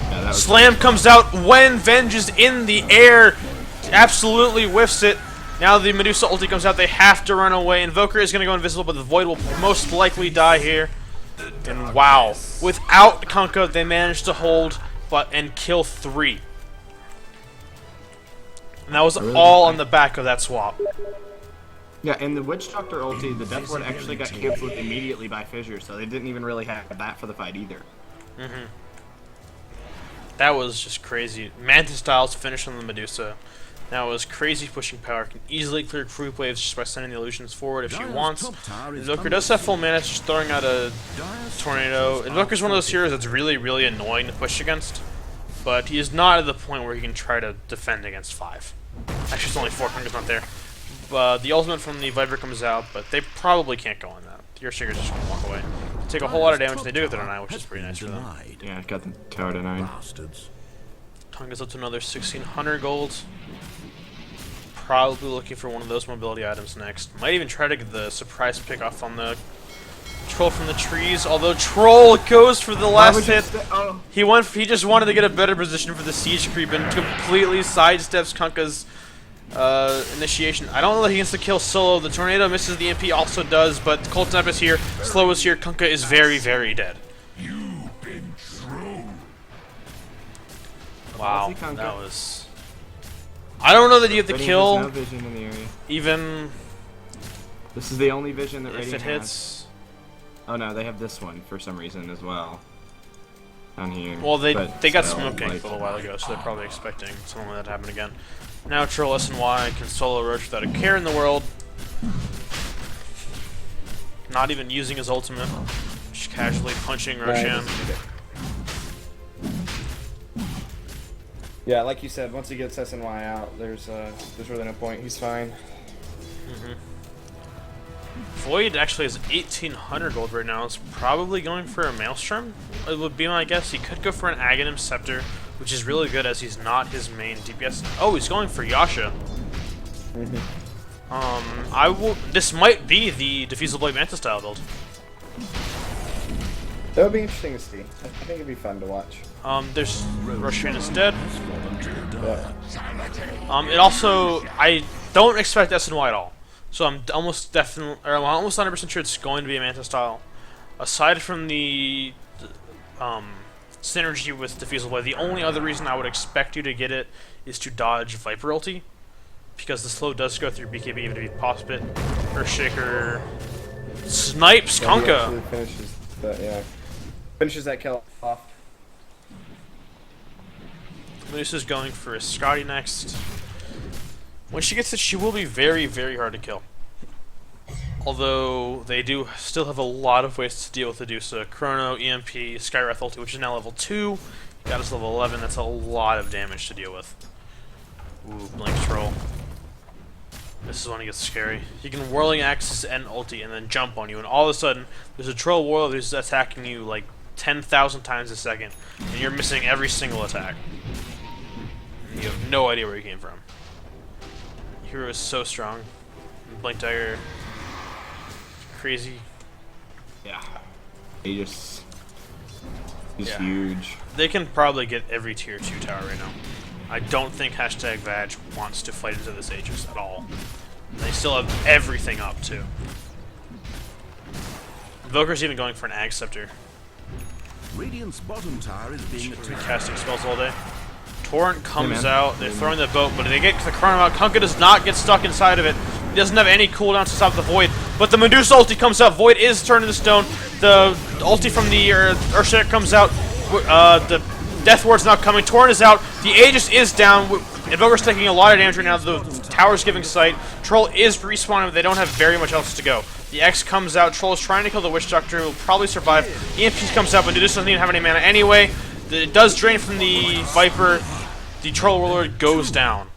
Yeah, Slam comes out when Venge is in the air. Absolutely whiffs it. Now the Medusa ulti comes out. They have to run away. Invoker is going to go invisible, but the Void will most likely die here. And wow, without Kunkka, they managed to hold and kill 3. And that was all on the back of that swap. Yeah, and the Witch Doctor ulti, the Death Ward actually got canceled immediately by Fissure, so they didn't even really have that for the fight either. That was just crazy. Mantis Styles finished on the Medusa. Now it was crazy pushing power. Can easily clear creep waves just by sending the illusions forward if she wants. Invoker does have full mana, just throwing out a tornado. Invoker's one of those heroes that's really, really annoying to push against. But he is not at the point where he can try to defend against 5. Actually, it's only 4. Kunka's not there. The ultimate from the Viper comes out, but they probably can't go on that. The Earthshaker's just gonna walk away. Take a whole lot of damage, and they do get the deny, which is pretty nice for them. Yeah, got the tower denied. Bastards. Tonga's up to another 1,600 gold. Probably looking for one of those mobility items next. Might even try to get the surprise pick off on the Troll from the trees. Although Troll goes for the last hit. He just wanted to get a better position for the siege creep and completely sidesteps Kunkka's initiation. I don't know that he gets the kill solo. The tornado misses, the MP also does, but Cold Snap is here, Slow is here, Kunkka is very, very dead. You've been true. Wow, that was... I don't know that you have to kill, no vision in the area. even This is the only vision that if Radiant it hits. has. Oh no, they have this one for some reason as well. Down here. Well, they got still, smoke ganked like, a little while ago, so they're probably expecting something like that to happen again. Now Troll SNY can solo Roach without a care in the world. Not even using his ultimate. Just casually punching Roshan. Yeah, like you said, once he gets SNY out, there's really no point. He's fine. Void actually has 1,800 gold right now. It's probably going for a Maelstrom. It would be my guess. He could go for an Aghanim Scepter, which is really good as he's not his main DPS. Oh, he's going for Yasha. This might be the Diffusal Blade Manta style build. That would be interesting to see. I think it'd be fun to watch. There's Roshan is dead. Yeah. It also, I don't expect SNY at all. So I'm almost 100% sure it's going to be a Manta style. Aside from the synergy with Diffusal Blade, the only other reason I would expect you to get it is to dodge Viper ulti, because the slow does go through BKB even if you pop it. Earthshaker snipes Kunkka. Finishes that kill off. Medusa's going for a Scotty next. When she gets it, she will be very, very hard to kill. Although they do still have a lot of ways to deal with Medusa. Chrono, EMP, Skywrath ulti, which is now level 2. Got us level 11. That's a lot of damage to deal with. Ooh, Blink Troll. This is when it gets scary. He can Whirling Axes and ulti and then jump on you, and all of a sudden there's a Troll Warlord who's attacking you like 10,000 times a second, and you're missing every single attack. And you have no idea where he came from. Hero is so strong. Blink Dagger. Crazy. Yeah. He's Yeah. huge. They can probably get every tier 2 tower right now. I don't think #Vag wants to fight into this Aegis at all. And they still have everything up too. Invoker's even going for an Ag Scepter. Radiant's bottom tower is being Should be attacked. casting spells all day. Torrent comes man. out, they're throwing the boat, but they get the Chrono out. Kunkka does not get stuck inside of it. He doesn't have any cooldowns to stop the Void, but the Medusa ulti comes out. Void is turned into stone. The ulti from the Earthshaker comes out. The Death Ward's not coming. Torrent is out. The Aegis is down. Invoker's taking a lot of damage right now. The tower's giving sight. Troll is respawning, but they don't have very much else to go. The X comes out. Troll is trying to kill the Witch Doctor, who will probably survive. EMP comes out, but Medusa doesn't even have any mana anyway. It does drain from the Viper. The Troll Warlord goes down.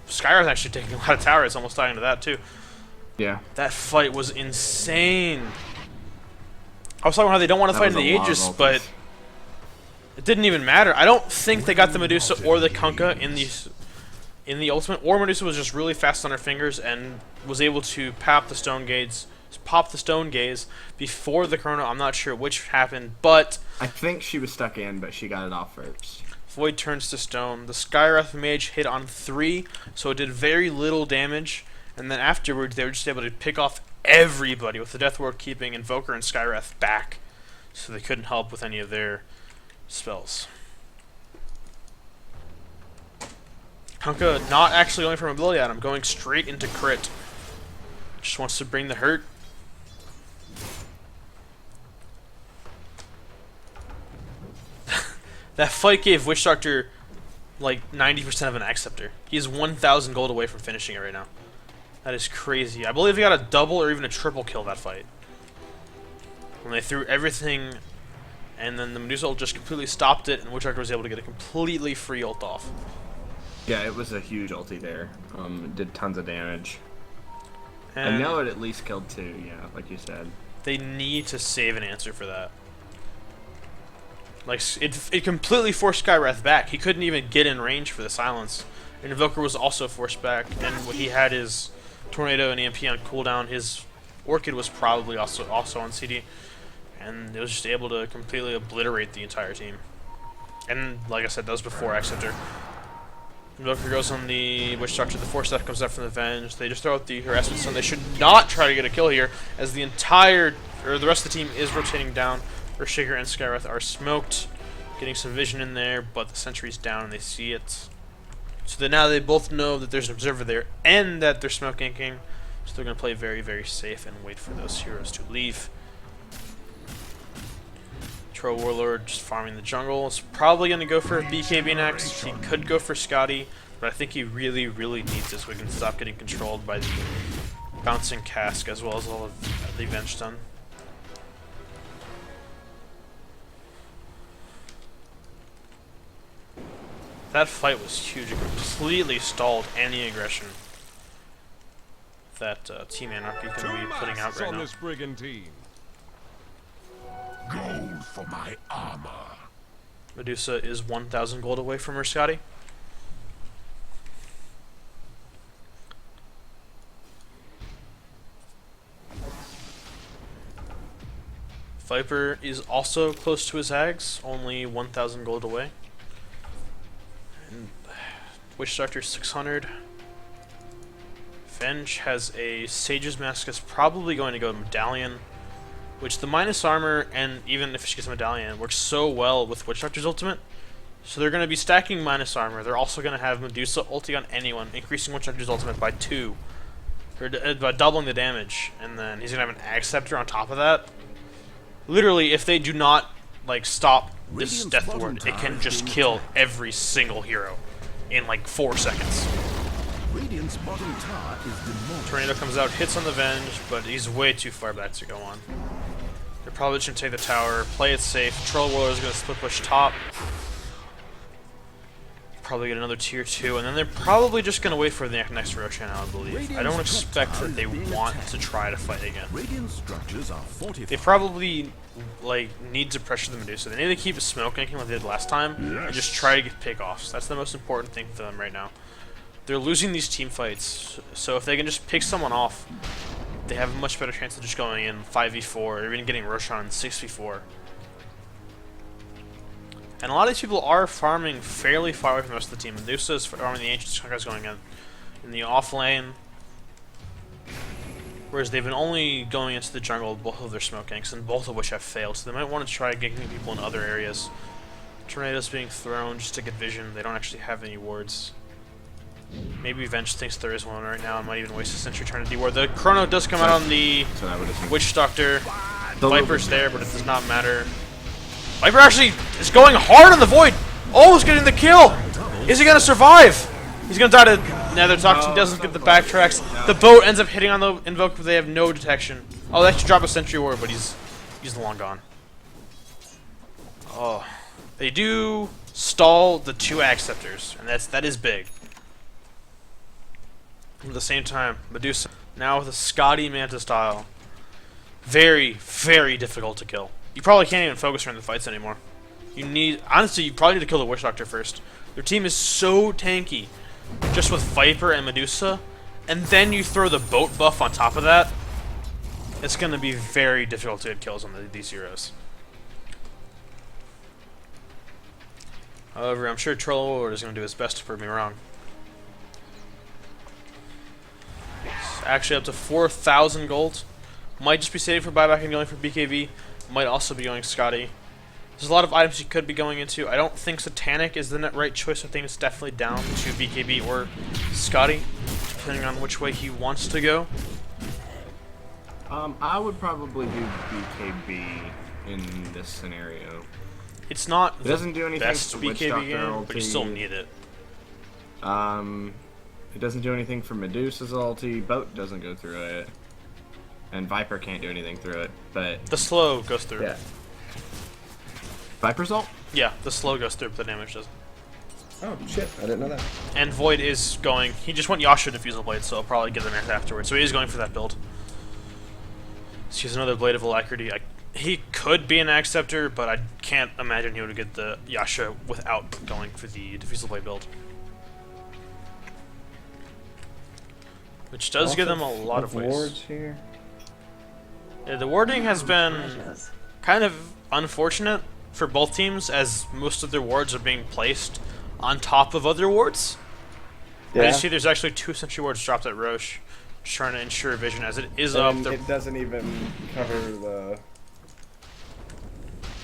Skywrath actually taking a lot of tower. It's almost dying to that, too. Yeah. That fight was insane. I was talking about how they don't want to fight in the Aegis, but it didn't even matter. I don't think they got the Medusa or the Kunkka in the ultimate, or Medusa was just really fast on her fingers and was able to pop the stone gaze before the Chrono. I'm not sure which happened, but I think she was stuck in, but she got it off first. Void turns to stone. The Skywrath Mage hit on 3, so it did very little damage. And then afterwards, they were just able to pick off everybody with the Death Ward keeping Invoker and Skywrath back, so they couldn't help with any of their spells. Kunkka not actually going for mobility at him, going straight into crit. Just wants to bring the hurt. That fight gave Witch Doctor like 90% of an acceptor. He's 1,000 gold away from finishing it right now. That is crazy. I believe he got a double or even a triple kill that fight. When they threw everything, and then the Medusa ult just completely stopped it, and Witch Doctor was able to get a completely free ult off. Yeah, it was a huge ulti there. It did tons of damage. And I know it at least killed 2, yeah, like you said. they need to save an answer for that. Like, it completely forced Skywrath back. He couldn't even get in range for the silence. And Invoker was also forced back, and he had his Tornado and EMP on cooldown. His Orchid was probably also on CD, and it was just able to completely obliterate the entire team. And like I said, that was before Acceptor. Invoker goes on the Witch Doctor. The Force Staff comes out from the Venge. They just throw out the Harassment Stone. They should not try to get a kill here, as the rest of the team is rotating down. Earthshaker and Skywrath are smoked, getting some vision in there, but the sentry's down and they see it. So then now they both know that there's an observer there and that they're smoke inking, so they're going to play very, very safe and wait for those heroes to leave. Troll Warlord just farming the jungle. It's probably going to go for BKB next. He could go for Scotty, but I think he really, really needs this so we can stop getting controlled by the bouncing cask as well as all of the Venge stun. That fight was huge. It completely stalled any aggression that Team Anarchy is going to be putting out right now. This brigantine. Gold for my armor. Medusa is 1,000 gold away from her Scotty. Viper is also close to his Ags, only 1,000 gold away. Witch Doctor 600. Venge has a Sage's Mask that's probably going to go to Medallion, which the minus armor, and even if she gets a Medallion, works so well with Witch Doctor's ultimate. So they're going to be stacking minus armor. They're also going to have Medusa ulti on anyone, increasing Witch Doctor's ultimate by 2. Or by doubling the damage. And then he's going to have an Acceptor on top of that. Literally, if they do not like stop this Death Ward, it can just kill every single hero in like 4 seconds. Radiant's bottom tower is demolished. Tornado comes out, hits on the Venge, but he's way too far back to go on. They're probably just going to take the tower, play it safe. Troll Warlord is going to split push top. Probably get another tier 2, and then they're probably just going to wait for the next Roshan, I believe. I don't expect that they want to try to fight again. Radiant structures are fortified. They probably like need to pressure the Medusa. They need to keep a smoke inking like they did last time, and just try to get pick-offs. That's the most important thing for them right now. They're losing these team fights, so if they can just pick someone off, they have a much better chance of just going in 5v4 or even getting Roshan 6v4. And a lot of these people are farming fairly far away from the rest of the team. Medusa is farming the Ancient Skunkers going in the off lane. Whereas they've been only going into the jungle with both of their smoke inks, and both of which have failed. So they might want to try ganking people in other areas. Tornadoes being thrown just to get vision. They don't actually have any wards. Maybe Venge thinks there is one right now and might even waste a sentry trying to de-ward. The Chrono does come out on the Witch Doctor. Viper's there, but it does not matter. Viper actually is going hard on the Void! Almost getting the kill! Is he going to survive? He's going to die to Nether Toxin, doesn't get the backtracks. The boat ends up hitting on the Invoker, but they have no detection. Oh, they actually drop a Sentry Ward, but he's long gone. Oh. They do stall the 2 Acceptors, and that is big. At the same time, Medusa, now with a Scotty Manta style, very, very difficult to kill. You probably can't even focus around the fights anymore. Honestly, you probably need to kill the Witch Doctor first. Their team is so tanky, just with Viper and Medusa, and then you throw the boat buff on top of that. It's going to be very difficult to get kills on these heroes. However, I'm sure Troll Warlord is going to do his best to prove me wrong. It's actually up to 4,000 gold. Might just be saving for buyback and going for BKB. Might also be going Scotty. There's a lot of items you could be going into. I don't think Satanic is the right choice. I think it's definitely down to BKB or Scotty, depending on which way he wants to go. I would probably do BKB in this scenario. It's not It doesn't do anything best for BKB Witchdoctor game, but you still ulti. need it. It doesn't do anything for Medusa's ulti. Boat doesn't go through it. And Viper can't do anything through it, but... The slow goes through. Yeah. Viper's ult? Yeah, the slow goes through, but the damage doesn't. Oh, shit. I didn't know that. And Void is going... He just went Yasha Diffusal Blade, so I'll probably get the nerf afterwards. So he is going for that build. So he's another Blade of Alacrity. He could be an Acceptor, but I can't imagine he would get the Yasha without going for the Diffusal Blade build. Which does give them a lot of ways. Here. Yeah, the warding has been kind of unfortunate for both teams, as most of their wards are being placed on top of other wards. Yeah. I see there's actually 2 sentry wards dropped at Roche, just trying to ensure vision, as it is up. And it doesn't even cover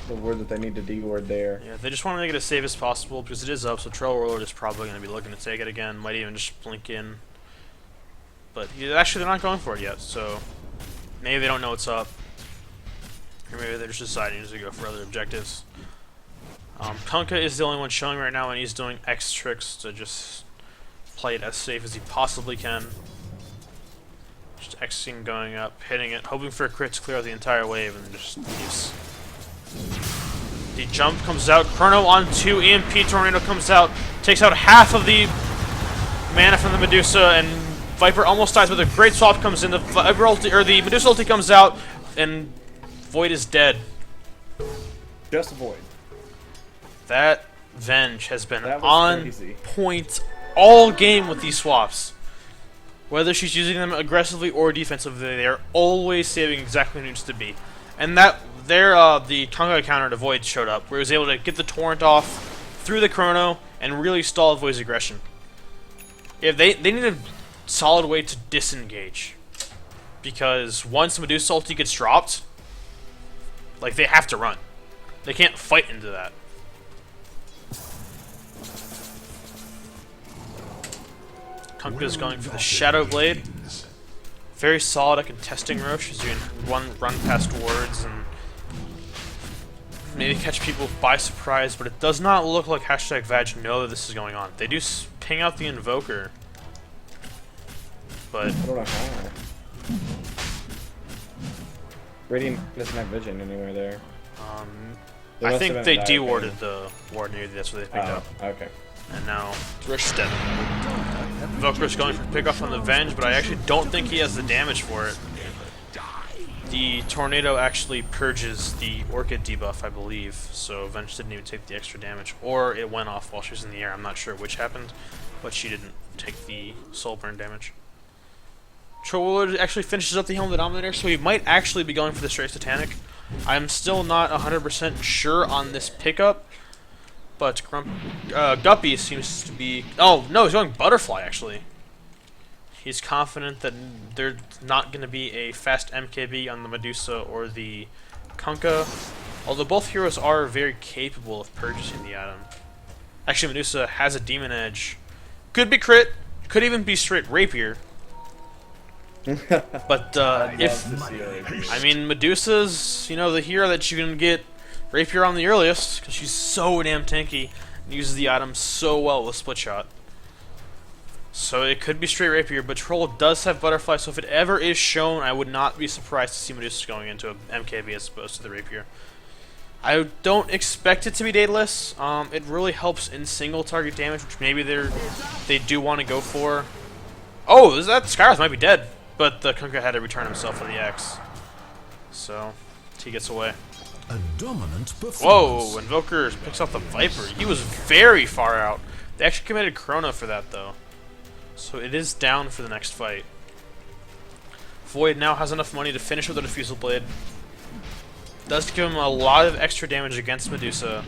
the word that they need to de-ward there. Yeah, they just want to make it as safe as possible because it is up, so Trail Warlord is probably going to be looking to take it again, might even just blink in. But actually, they're not going for it yet, so maybe they don't know it's up. Or maybe they're just deciding to go for other objectives. Kunkka is the only one showing right now, and he's doing X tricks to just play it as safe as he possibly can. Just Xing going up, hitting it, hoping for a crit to clear out the entire wave, and just leaves. The jump comes out, Chrono onto EMP, Tornado comes out, takes out half of the mana from the Medusa, and Viper almost dies, but a great swap comes in. The Viper ulti, or the Medusa ulti comes out, and Void is dead. Just Void. That Venge has been That was on crazy. point all game with these swaps. Whether she's using them aggressively or defensively, they are always saving exactly what it needs to be. And that the Kunkka counter to Void showed up, where he was able to get the Torrent off through the Chrono and really stall Void's aggression. Yeah, they need a solid way to disengage, because once Medusa ulti gets dropped, like, they have to run. They can't fight into that. Kunkka's going for the Shadow Blade. Very solid at contesting Roche. He's doing run past wards and maybe catch people by surprise, but it does not look like #Vag know that this is going on. They do ping out the Invoker, but I don't know how. Radiant doesn't have vision anywhere there. They I must think have they been a dire de-warded thing. the ward near. That's what they picked up. Okay. And now Roche's dead. Invoker's going for pickoff on the Venge, but I actually don't think he has the damage for it. The Tornado actually purges the Orchid debuff, I believe, so Venge didn't even take the extra damage. Or it went off while she was in the air, I'm not sure which happened, but she didn't take the soul burn damage. Trollwood actually finishes up the Helm Denominator, so he might actually be going for the straight Satanic. I'm still not 100% sure on this pickup, but Guppy seems to be... Oh, no, he's going Butterfly, actually. He's confident that there's not going to be a fast MKB on the Medusa or the Kunkka, although both heroes are very capable of purchasing the item. Actually, Medusa has a Demon Edge. Could be crit, could even be straight Rapier. But I mean, Medusa's, the hero that you can get Rapier on the earliest, because she's so damn tanky and uses the item so well with Split Shot. So it could be straight Rapier, but Troll does have Butterfly, so if it ever is shown, I would not be surprised to see Medusa going into a MKB as opposed to the Rapier. I don't expect it to be dataless. It really helps in single target damage, which maybe they do want to go for. Oh, that Skyreth might be dead, but the Kunkka had to return himself for the X. So he gets away. A dominant performance. Whoa, Invoker picks up the Viper. He was very far out. They actually committed Chrono for that, though. So it is down for the next fight. Void now has enough money to finish with the Diffusal Blade. Does give him a lot of extra damage against Medusa.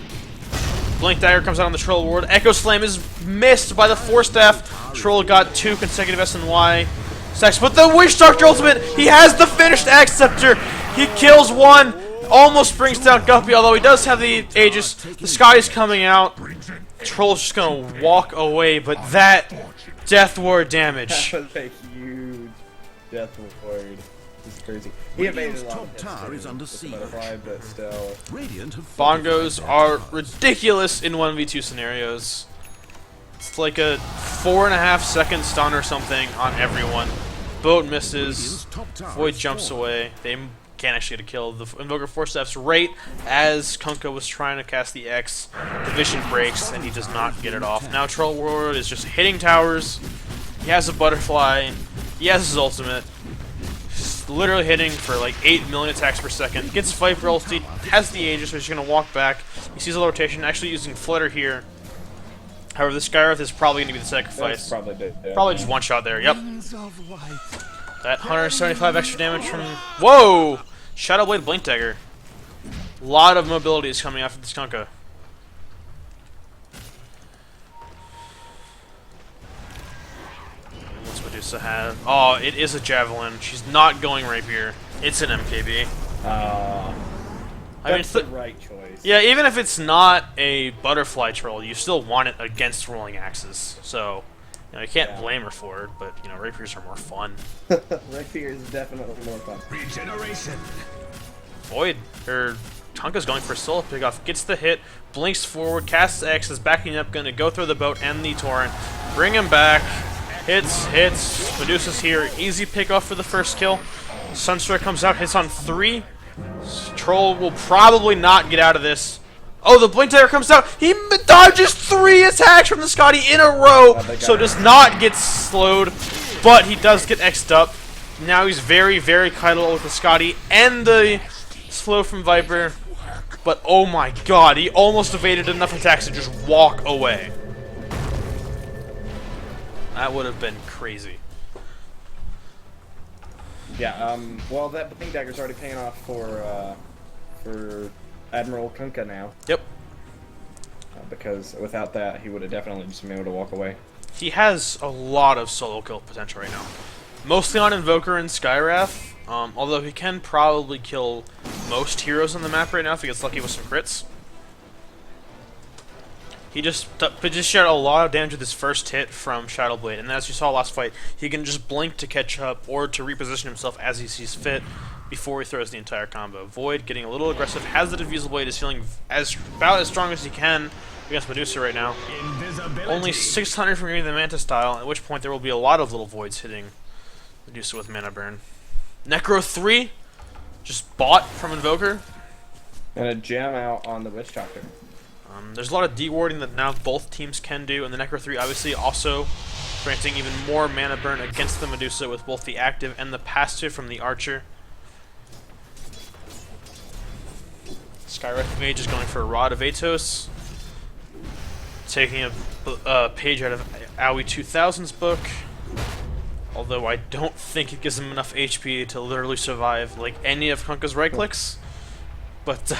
Blink Dagger comes out on the Troll Ward. Echo Slam is missed by the Force Staff. Troll got 2 consecutive S and Y stacks, but the Witch Doctor ultimate, he has the finished Axe Scepter. He kills one, almost brings down Guppy, although he does have the Aegis. The Scotty's coming out. Troll's just gonna walk away, but that Death Ward damage. That was a huge Death Ward. This is crazy. He evaded a lot of top tower is under hits siege. with the butterfly, but still. Radiant have Bongos are ridiculous in 1v2 scenarios. It's like a 4.5 second stun or something on everyone. Boat misses. Void jumps away. They can't actually get a kill. The Invoker Force Staff's right as Kunkka was trying to cast the X. The vision breaks and he does not get it off. Now Troll Ward is just hitting towers. He has a butterfly. He has his ultimate. He's literally hitting for like 8 million attacks per second. Gets Viper ulti, has the Aegis, so he's going to walk back. He sees a rotation, actually using Flutter here. However, the Skywrath is probably going to be the sacrifice. Probably did. Yeah. Probably just one shot there, yep. That 175 extra damage from... Whoa! Shadow Blade Blink Dagger. A lot of mobility is coming after this Kunkka. What's Medusa have? Oh, it is a Javelin. She's not going Rapier. It's an MKB. I mean, That's the right choice. yeah, even if it's not a Butterfly Troll, you still want it against rolling axes. So, you know, you can't blame her for it, but, you know, Rapiers are more fun. Rapier is definitely more fun. regeneration. Void, or Kunkka's going for a solo pickoff, gets the hit, blinks forward, casts X, is backing up, going to go through the boat and the Torrent, bring him back, hits, Medusa's here, easy pickoff for the first kill. Sunstroke comes out, hits on 3. Troll will probably not get out of this. Oh, the Blink Dagger comes out. He dodges 3 attacks from the Scotty in a row, so does not get slowed, but he does get X'd up. Now he's very, very kiteable with the Scotty and the slow from Viper. But oh my god, he almost evaded enough attacks to just walk away. That would have been crazy. Yeah, well, that Blink Dagger's already paying off for Admiral Kunkka now. Yep. Because without that, he would have definitely just been able to walk away. He has a lot of solo kill potential right now. Mostly on Invoker and Skywrath, although he can probably kill most heroes on the map right now if he gets lucky with some crits. He just shared a lot of damage with his first hit from Shadow Blade, and as you saw last fight, he can just blink to catch up or to reposition himself as he sees fit before he throws the entire combo. Void getting a little aggressive, has the Diffusal Blade, is feeling about as strong as he can against Medusa right now. Only 600 from getting the Manta style, at which point there will be a lot of little Voids hitting Medusa with Mana Burn. Necro 3, just bought from Invoker. And a gem out on the Witch Doctor. There's a lot of de-warding that now both teams can do, and the Necro 3 obviously also granting even more mana burn against the Medusa with both the active and the passive from the Archer. Skywrath Mage is going for a Rod of Atos, taking a page out of AOE 2000's book, although I don't think it gives him enough HP to literally survive like any of Kunkka's right clicks, but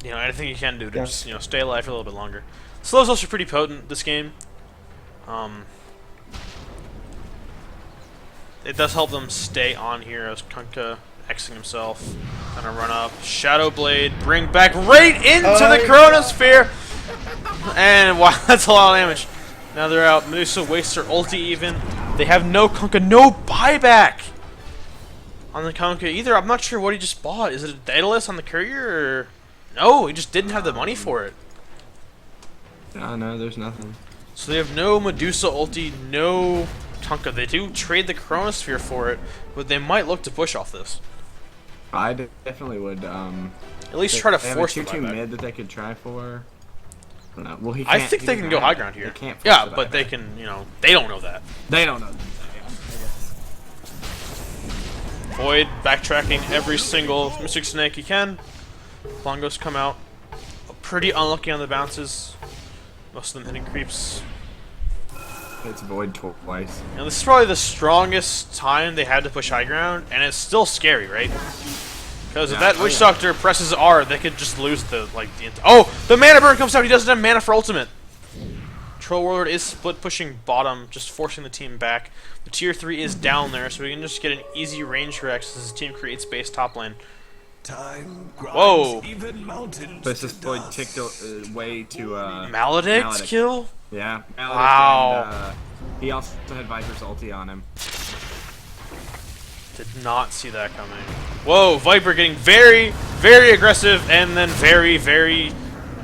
you know, anything you can do to just, you know, stay alive for a little bit longer. Slow's also pretty potent this game. It does help them stay on here as Kunkka Xing himself. Gonna run up. Shadow Blade, bring back right into the Chronosphere! And wow, that's a lot of damage. Now they're out. Medusa wastes her ulti even. They have no Kunkka, no buyback on the Kunkka either. I'm not sure what he just bought. Is it a Daedalus on the Courier or... No, he just didn't have the money for it. No, there's nothing. So they have no Medusa ulti, no Kunkka. They do trade the Chronosphere for it, but they might look to push off this. I definitely would. At least try to force the They have a 2-2 buyback. mid that they could try for. I don't know. Well, he I can't, think he they doesn't can go have high it. ground here. They can't force Yeah, the but they buyback. can, you know, they don't know that. They don't know. Void backtracking every single Mystic Snake he can. Longos come out. Pretty unlucky on the bounces. Most of them hitting creeps. It's Void twice. And this is probably the strongest time they had to push high ground, and it's still scary, right? Because if that Witch Doctor presses R, they could just lose the Oh, the mana burn comes out. He doesn't have mana for ultimate. Troll Warlord is split pushing bottom, just forcing the team back. The tier 3 is down there, so we can just get an easy range correct as his team creates base top lane. Whoa! This is Floyd ticked away to Maledict's kill? Yeah. Maledict, Wow. and, he also had Viper's ulti on him. Did not see that coming. Whoa, Viper getting very, very aggressive and then very, very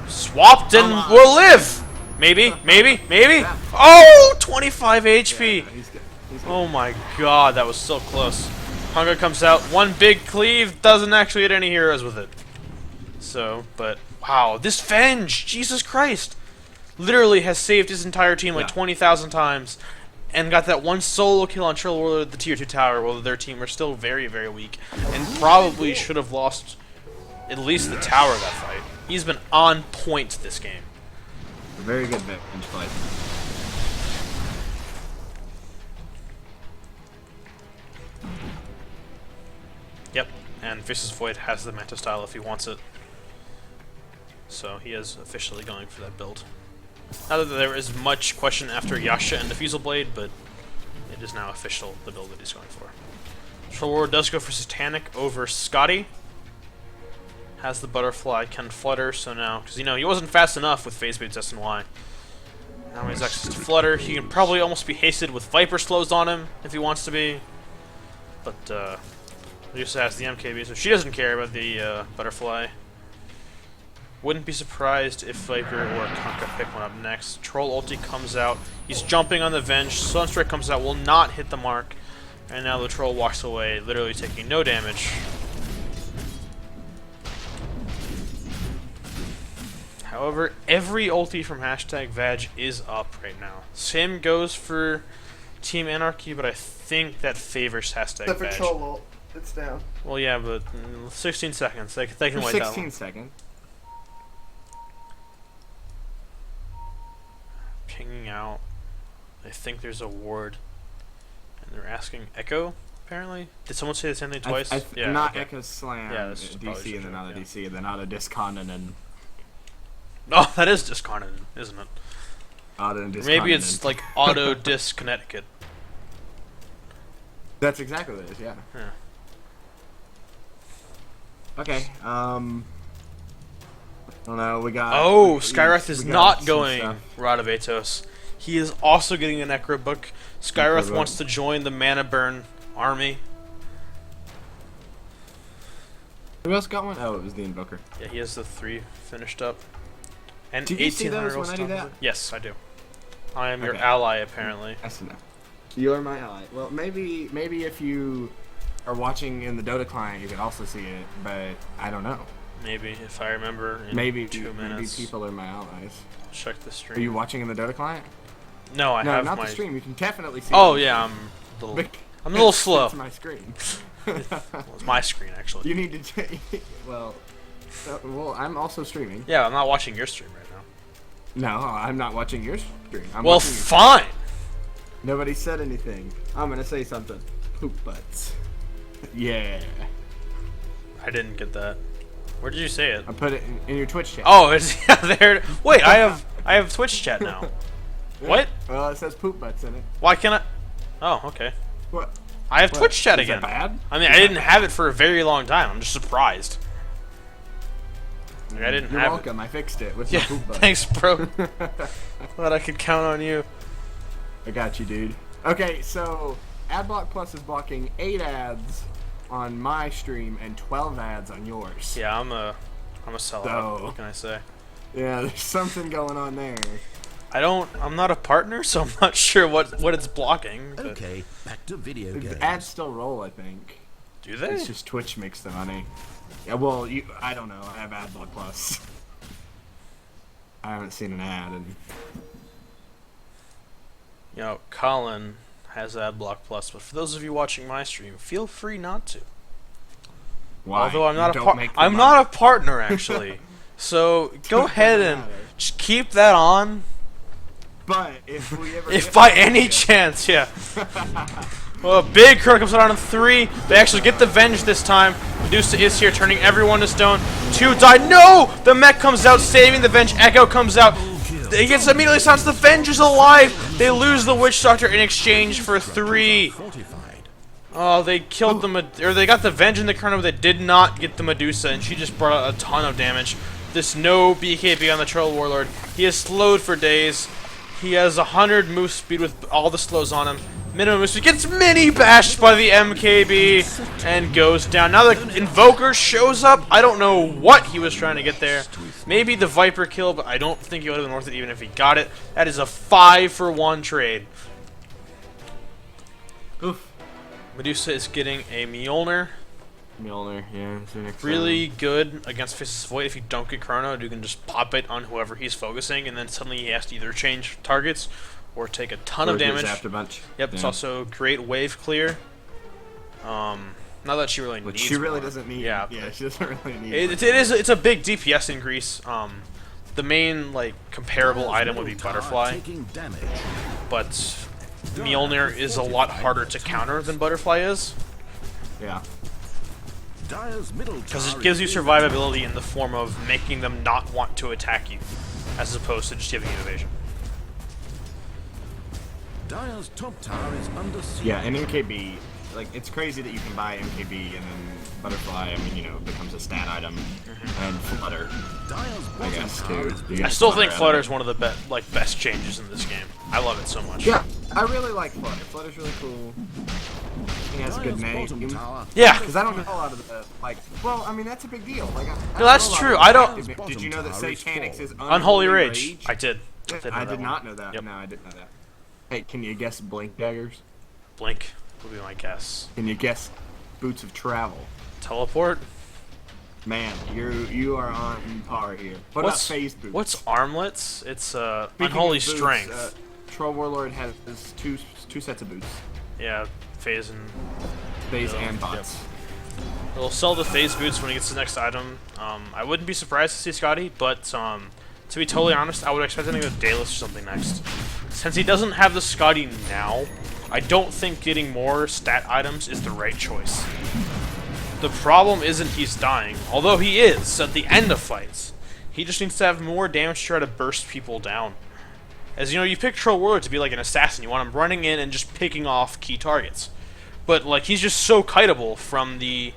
swapped and will live! Maybe, maybe, maybe! Yeah. Oh! 25 HP! Yeah, he's good. He's good. Oh my god, that was so close. Hunger comes out, one big cleave, doesn't actually hit any heroes with it. So, but, wow, this Venge, Jesus Christ! Literally has saved his entire team like 20,000 times, and got that one solo kill on Troll Warlord, the tier 2 tower, while their team are still very, very weak, and probably should have lost at least the tower of that fight. He's been on point this game. A very good Venge fight. Yep, and Vicious Void has the Manta style if he wants it. So he is officially going for that build. Not that there is much question after Yasha and Diffusal Blade, but it is now official, the build that he's going for. Troll Warlord does go for Satanic over Scotty. Has the Butterfly, can Flutter, so now, because you know, he wasn't fast enough with Phase Baits SNY. Now he has access to Flutter. He can probably almost be hasted with Viper slows on him if he wants to be. But, he just has the MKB, so she doesn't care about the Butterfly. Wouldn't be surprised if Viper or Tonka pick one up next. Troll ulti comes out. He's jumping on the Venge. Sunstrike comes out, will not hit the mark. And now the Troll walks away, literally taking no damage. However, every ulti from #Vag is up right now. Same goes for Team Anarchy, but I think that favors #Vag. Except for Troll ult. It's down. Well, yeah, but 16 seconds. They can For wait that 16 long. seconds. Pinging out. I think there's a ward. And they're asking Echo, apparently? Did someone say the same thing twice? Yeah, not okay. Echo Slam, Yeah, this is probably DC, and then true, out of yeah. DC, and then out of Discontinent. Oh, that is Discarnated, isn't it? Out of Discontinent. Maybe it's like Auto Disc Connecticut. That's exactly what it is, yeah. Yeah. Okay, I don't know, we got... Oh, Skywrath is we got not some going stuff. Rod of Atos. He is also getting a Necro Book. Skywrath Book. wants to join the Mana Burn army. Who else got one? Oh, it was the Invoker. Yeah, he has the 3 finished up. And Do you see 1800 those when I do else that? done. Yes, I do. I am your Okay. ally, apparently. Nice to know. You are my ally. Well, maybe if you are watching in the Dota client, you can also see it, but I don't know. Maybe, if I remember, in Maybe 2 maybe minutes. people are my allies. Check the Are stream. you watching in the Dota client? No, I No, have not my... the stream. You can definitely see. Oh, it. yeah, I'm a little But little slow. It's my screen. Well, it's my screen, actually. You need to. Well, I'm also streaming. Yeah, I'm not watching your stream right now. No, I'm not watching your stream. I'm Well, watching your- fine! Nobody said anything. I'm gonna say something. Poop butts. Yeah. I didn't get that. Where did you say it? I put it in your Twitch chat. Oh, it's yeah, there. Wait, I have Twitch chat now. Yeah. What? Well, it says poop butts in it. Why can't I? Oh, okay. What? I have What? Twitch chat Is that again. bad? I mean, I didn't have it for a very long time. I'm just surprised. Like, I didn't You're have welcome. I fixed it with it. my Yeah, poop butts. thanks, bro. Thought I could count on you. I got you, dude. Okay, so AdBlock Plus is blocking 8 ads on my stream and 12 ads on yours. Yeah, I'm a sellout. So- What can I say? Yeah, there's something going on there. I'm not a partner, so I'm not sure what it's blocking. But Okay, back to video games. The ads still roll, I think. do they? It's just Twitch makes the money. Yeah, well, I don't know. I have AdBlock Plus. I haven't seen an ad, and You know, Colin has AdBlock Plus, but for those of you watching my stream, feel free not to. why? Although I'm not You a don't make the I'm money. not a partner actually. So go ahead and matter. just keep that on. But if we ever If get by that any idea- chance, yeah. Well, a big Chrono comes out on 3. They actually get the Venge this time. Medusa is here, turning everyone to stone. 2 die. No! The mech comes out, saving the Venge. Echo comes out. He gets immediately silenced. The Venge is alive. They lose the Witch Doctor in exchange for 3. Oh, they killed they got the Venge in the Chrono, but they did not get the Medusa, and she just brought out a ton of damage. This no BKB on the Troll Warlord. He is slowed for days. He has 100 move speed with all the slows on him. Minimum move speed, gets mini bashed by the MKB and goes down. Now the Invoker shows up. I don't know what he was trying to get there. Maybe the Viper kill, but I don't think he would have been worth it even if he got it. That is a 5-for-1 trade. Oof. Medusa is getting a Mjolnir. Mjolnir, yeah. Really good against Faceless Void. If you don't get Chrono, you can just pop it on whoever he's focusing, and then suddenly he has to either change targets or take a ton of damage. After bunch. Yep, yeah. it's also great wave clear. Not that she really Which needs she really more. doesn't need. Yeah, Yeah, she doesn't really need it's a big DPS increase. The main like comparable item would be Butterfly, but Mjolnir is a lot harder to counter than Butterfly is. Yeah. Because it gives you survivability in the form of making them not want to attack you, as opposed to just giving you evasion. Dire's top tower is under siege. Yeah, and MKB, like, it's crazy that you can buy MKB and then Butterfly, I mean, you know, becomes a stat item, and Flutter, I guess, too. I still think Flutter is one of the best changes in this game. I love it so much. Yeah, I really like Flutter. Flutter's really cool. He has a good name. Yeah. Because I don't know a lot of the, like, well, I mean, that's a big deal. Like, No, that's true. I don't. Did you know that Satanics is Unholy Rage. I did. I did not know that. Yep. No, I didn't know that. Hey, can you guess Blink Daggers? Blink would be my guess. Can you guess Boots of Travel? Teleport. Man, you are on par here. What about Phase Boots? What's Armlets? It's Speaking Unholy of boots, Strength. Troll Warlord has two sets of boots. Yeah, Phase and Phase and bots. He'll sell the Phase boots when he gets the next item. I wouldn't be surprised to see Scotty, but to be totally honest, I would expect him to go Daedalus or something next. Since he doesn't have the Scotty now, I don't think getting more stat items is the right choice. The problem isn't he's dying, although he is at the end of fights. He just needs to have more damage to try to burst people down. As you know, you pick Troll Warlord to be like an assassin. You want him running in and just picking off key targets. But like he's just so kiteable from the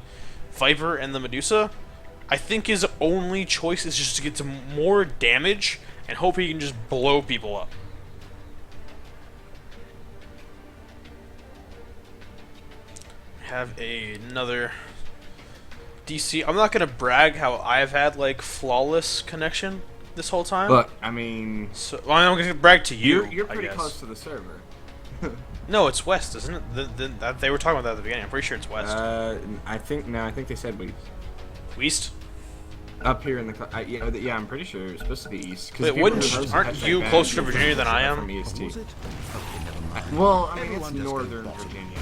Viper and the Medusa. I think his only choice is just to get to more damage and hope he can just blow people up. Have another DC. I'm not gonna brag how I've had like flawless connection this whole time. Look, I mean, So well, I'm gonna brag to you. you're I pretty guess. close to the server. No, it's west, isn't it? They were talking about that at the beginning. I'm pretty sure it's west. I think they said we East. up here in the yeah, I'm pretty sure it's supposed to be east. Wait, aren't you closer to Virginia than I am? From EST. Well, I mean, it's northern Virginia.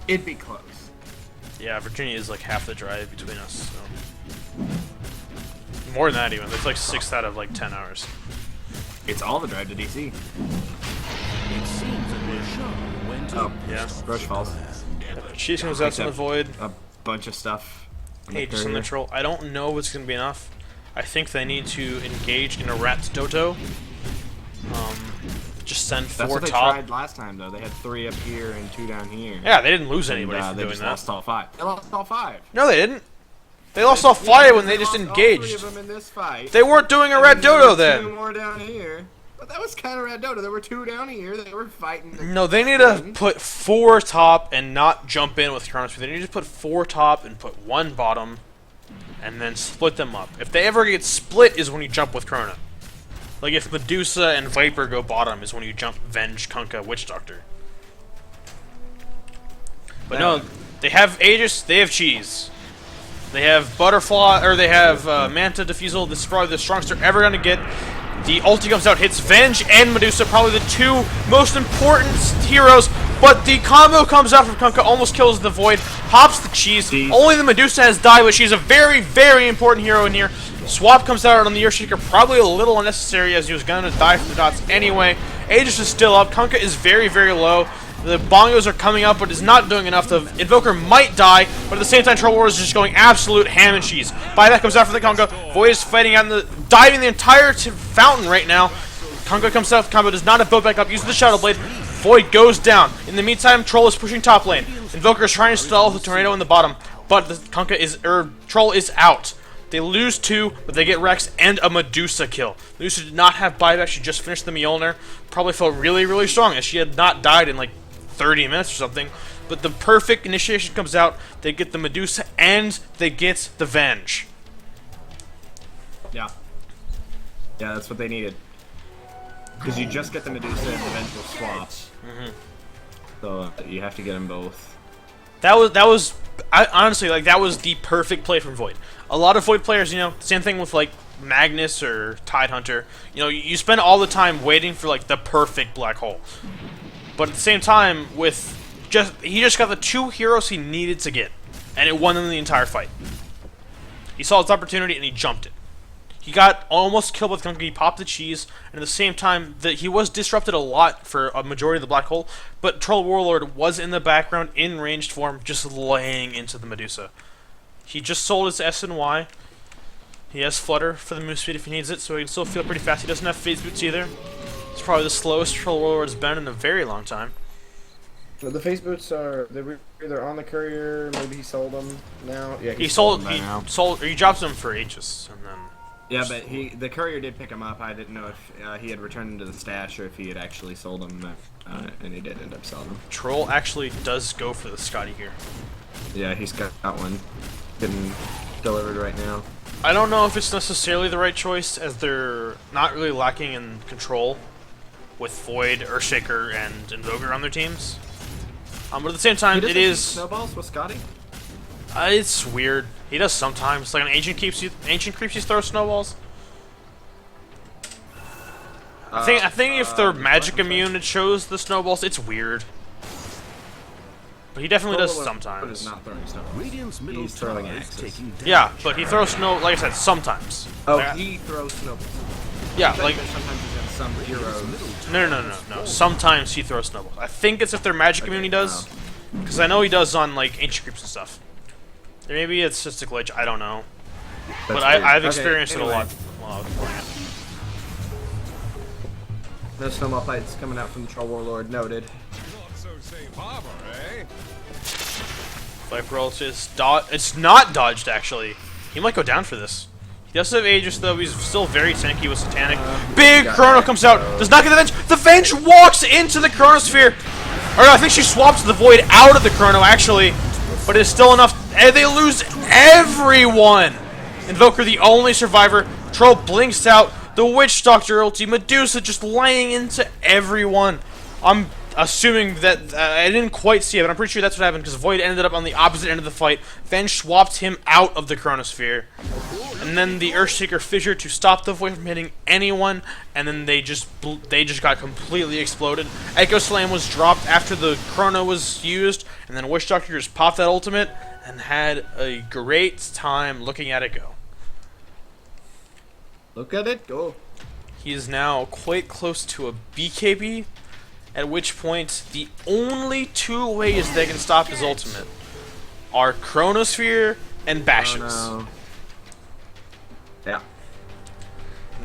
It'd be close. Yeah, Virginia is like half the drive between us. So. More than that even. It's like 6 out of like 10 hours. It's all the drive to DC. It seems that we're shown when to Oh, Yeah. Brush Falls. Cheese comes out in the void. A bunch of stuff. Aegis on the troll. I don't know if it's gonna be enough. I think they need to engage in a rat dodo. Just send That's 4 what they top. tried last time, though. They had 3 up here and 2 down here. Yeah, they didn't lose And, anybody for they doing just that. lost all 5. They lost all 5. No, they didn't. They lost all 5 when they just lost all 3 engaged. of them in this fight. They weren't doing a And red then there dodo were then. 2 more down here. But that was kind of red dodo. There were 2 down here. They were fighting. No, they need to put 4 top and not jump in with Chronos. They need to put 4 top and put 1 bottom, and then split them up. If they ever get split, is when you jump with Chrono. Like if Medusa and Viper go bottom, is when you jump Venge, Kunkka, Witch Doctor. But no, they have Aegis, they have Cheese. They have Butterfly, or they have Manta Diffusal. This is probably the strongest they're ever gonna get. The ulti comes out, hits Venge and Medusa, probably the 2 most important heroes. But the combo comes out from Kunkka, almost kills the Void, pops the Cheese. Only the Medusa has died, but she's a very, very important hero in here. Swap comes out on the Earthshaker, probably a little unnecessary as he was gonna die from the dots anyway. Aegis is still up. Kunkka is very, very low. The bongos are coming up, but is not doing enough. The Invoker might die, but at the same time, Troll Warrior is just going absolute ham and cheese. Buyback comes out for the Conga. Void is fighting out in the, diving the entire fountain right now. Conga comes out. Combo does not have boat back up. Uses the Shadow Blade. Void goes down. In the meantime, Troll is pushing top lane. Invoker is trying to stall the tornado in the bottom, but the Conga is Troll is out. They lose 2, but they get Rex and a Medusa kill. Medusa did not have buyback. She just finished the Mjolnir. Probably felt really, really strong as she had not died in like 30 minutes or something. But the perfect initiation comes out. They get the Medusa and they get the Venge. Yeah. Yeah, that's what they needed. Because you just get the Medusa and the Venge will swap. So you have to get them both. That was honestly, like, that was the perfect play from Void. A lot of Void players, you know, same thing with like Magnus or Tidehunter. You know, you spend all the time waiting for like the perfect black hole. But at the same time, he just got the 2 heroes he needed to get, and it won him the entire fight. He saw his opportunity and he jumped it. He got almost killed with Gunka. He popped the cheese, and at the same time, he was disrupted a lot for a majority of the black hole. But Troll Warlord was in the background in ranged form, just laying into the Medusa. He just sold his S and Y. He has Flutter for the move speed if he needs it, so he can still feel pretty fast. He doesn't have Phase Boots either. It's probably the slowest Troll Warlord's been in a very long time. The face boots are they're either on the courier. Maybe he sold them now. Yeah, He dropped them for Aegis, and then. Yeah, but the courier did pick him up. I didn't know if he had returned them to the stash or if he had actually sold them, and he did end up selling them. Troll actually does go for the Scotty here. Yeah, he's got one getting delivered right now. I don't know if it's necessarily the right choice, as they're not really lacking in control with Void, Earthshaker, and Invoker on their teams. But at the same time, it is snowballs with Scotty. It's weird. He does sometimes. Like an Ancient Creeps, he throws snowballs. I think if they're magic immune, it shows the snowballs. It's weird. But he definitely does sometimes. Not throwing snowballs. Radiant's middle He's throwing tower is axes. taking damage. Yeah, but he throws like I said, sometimes. Oh, Like, he throws snowballs. yeah, I like bet sometimes he's got some heroes. no. Sometimes he throws snowballs. I think it's if their magic immune he does, because I know he does on like Ancient Creeps and stuff. Or maybe it's just a glitch. I don't know. But I've experienced it a lot while playing it. No snowball fights coming out from the Troll Warlord. Noted. Viper ult is it's not dodged, actually. He might go down for this. He does have Aegis, though. He's still very tanky with Satanic. Big Chrono comes out. Does not get the Venge. The Venge walks into the Chronosphere. Or no, I think she swaps the Void out of the Chrono, actually. But it's still enough. And they lose everyone. Invoker, the only survivor. Troll blinks out. The Witch Doctor ulti. Medusa just laying into everyone. I'm assuming that I didn't quite see it, but I'm pretty sure that's what happened because Void ended up on the opposite end of the fight. Venge swapped him out of the Chronosphere. And then the Earthshaker fissured to stop the Void from hitting anyone, and then they just got completely exploded. Echo Slam was dropped after the Chrono was used, and then Witch Doctor just popped that ultimate and had a great time looking at it go. Look at it go. He is now quite close to a BKB, at which point the only 2 ways they can stop his ultimate are Chronosphere and Bashes. Oh, no. Yeah.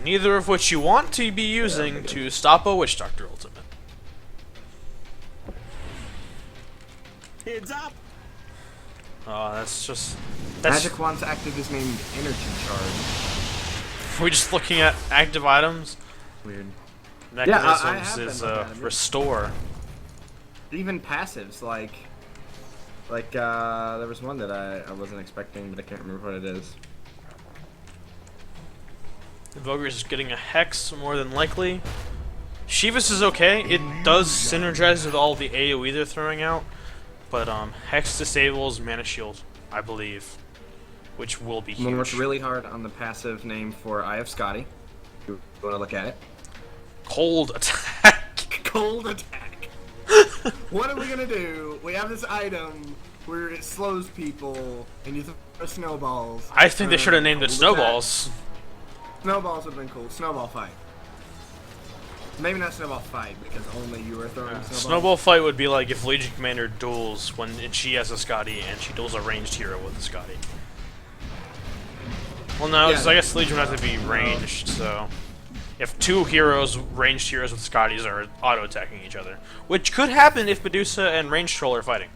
Neither of which you want to be using to stop a Witch Doctor ultimate. Heads up! Oh, that's Magic Wand's active is named Energy Charge. we're just looking at active items. Weird. Mechanisms I have is been looking at it. restore. Even passives like there was one that I wasn't expecting, but I can't remember what it is. Invoker is getting a Hex more than likely. Shivas is okay. It does synergize with all the AoE they're throwing out, but Hex disables Mana Shield, I believe, which will be I'm gonna work huge. really hard on the passive name for Eye of Scotty. You want to look at it? Cold attack. Cold attack. What are we gonna do? We have this item where it slows people, and you throw snowballs. I think they should have named it Cold attack. Snowballs. Snowballs would have been cool. Snowball fight. Maybe not snowball fight because only you were throwing snowballs. Snowball fight would be like if Legion Commander duels when she has a Scotty and she duels a ranged hero with a Scotty. Well, no, Yeah, I guess Legion would have to be ranged, so... If two heroes, ranged heroes with Scotties, are auto-attacking each other. Which could happen if Medusa and Ranged Troll are fighting.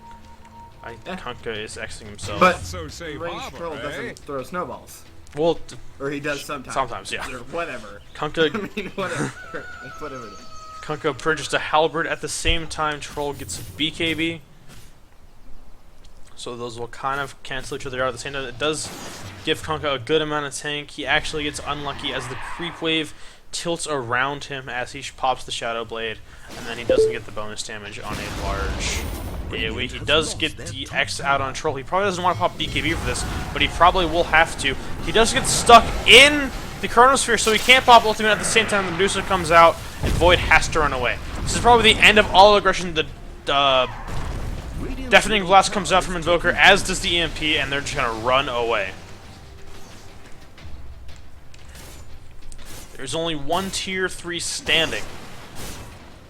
Kunkka is Xing himself. But So say Ranged Troll doesn't throw snowballs. Well, Or he does sometimes. Sometimes, yeah. Or whatever. Kunkka, I mean, whatever. Whatever it is. Kunkka purchased a Halberd at the same time Troll gets a BKB. So those will kind of cancel each other out at the same time. It does give Kunkka a good amount of tank. He actually gets unlucky as the creep wave tilts around him as he pops the Shadow Blade, and then he doesn't get the bonus damage on a large AoE. He does get the X out on Troll. He probably doesn't want to pop BKB for this, but he probably will have to. He does get stuck in the Chronosphere, so he can't pop ultimate at the same time the Medusa comes out, and Void has to run away. This is probably the end of all aggression. The Deafening Blast comes out from Invoker, as does the EMP, and they're just going to run away. There's only one tier 3 standing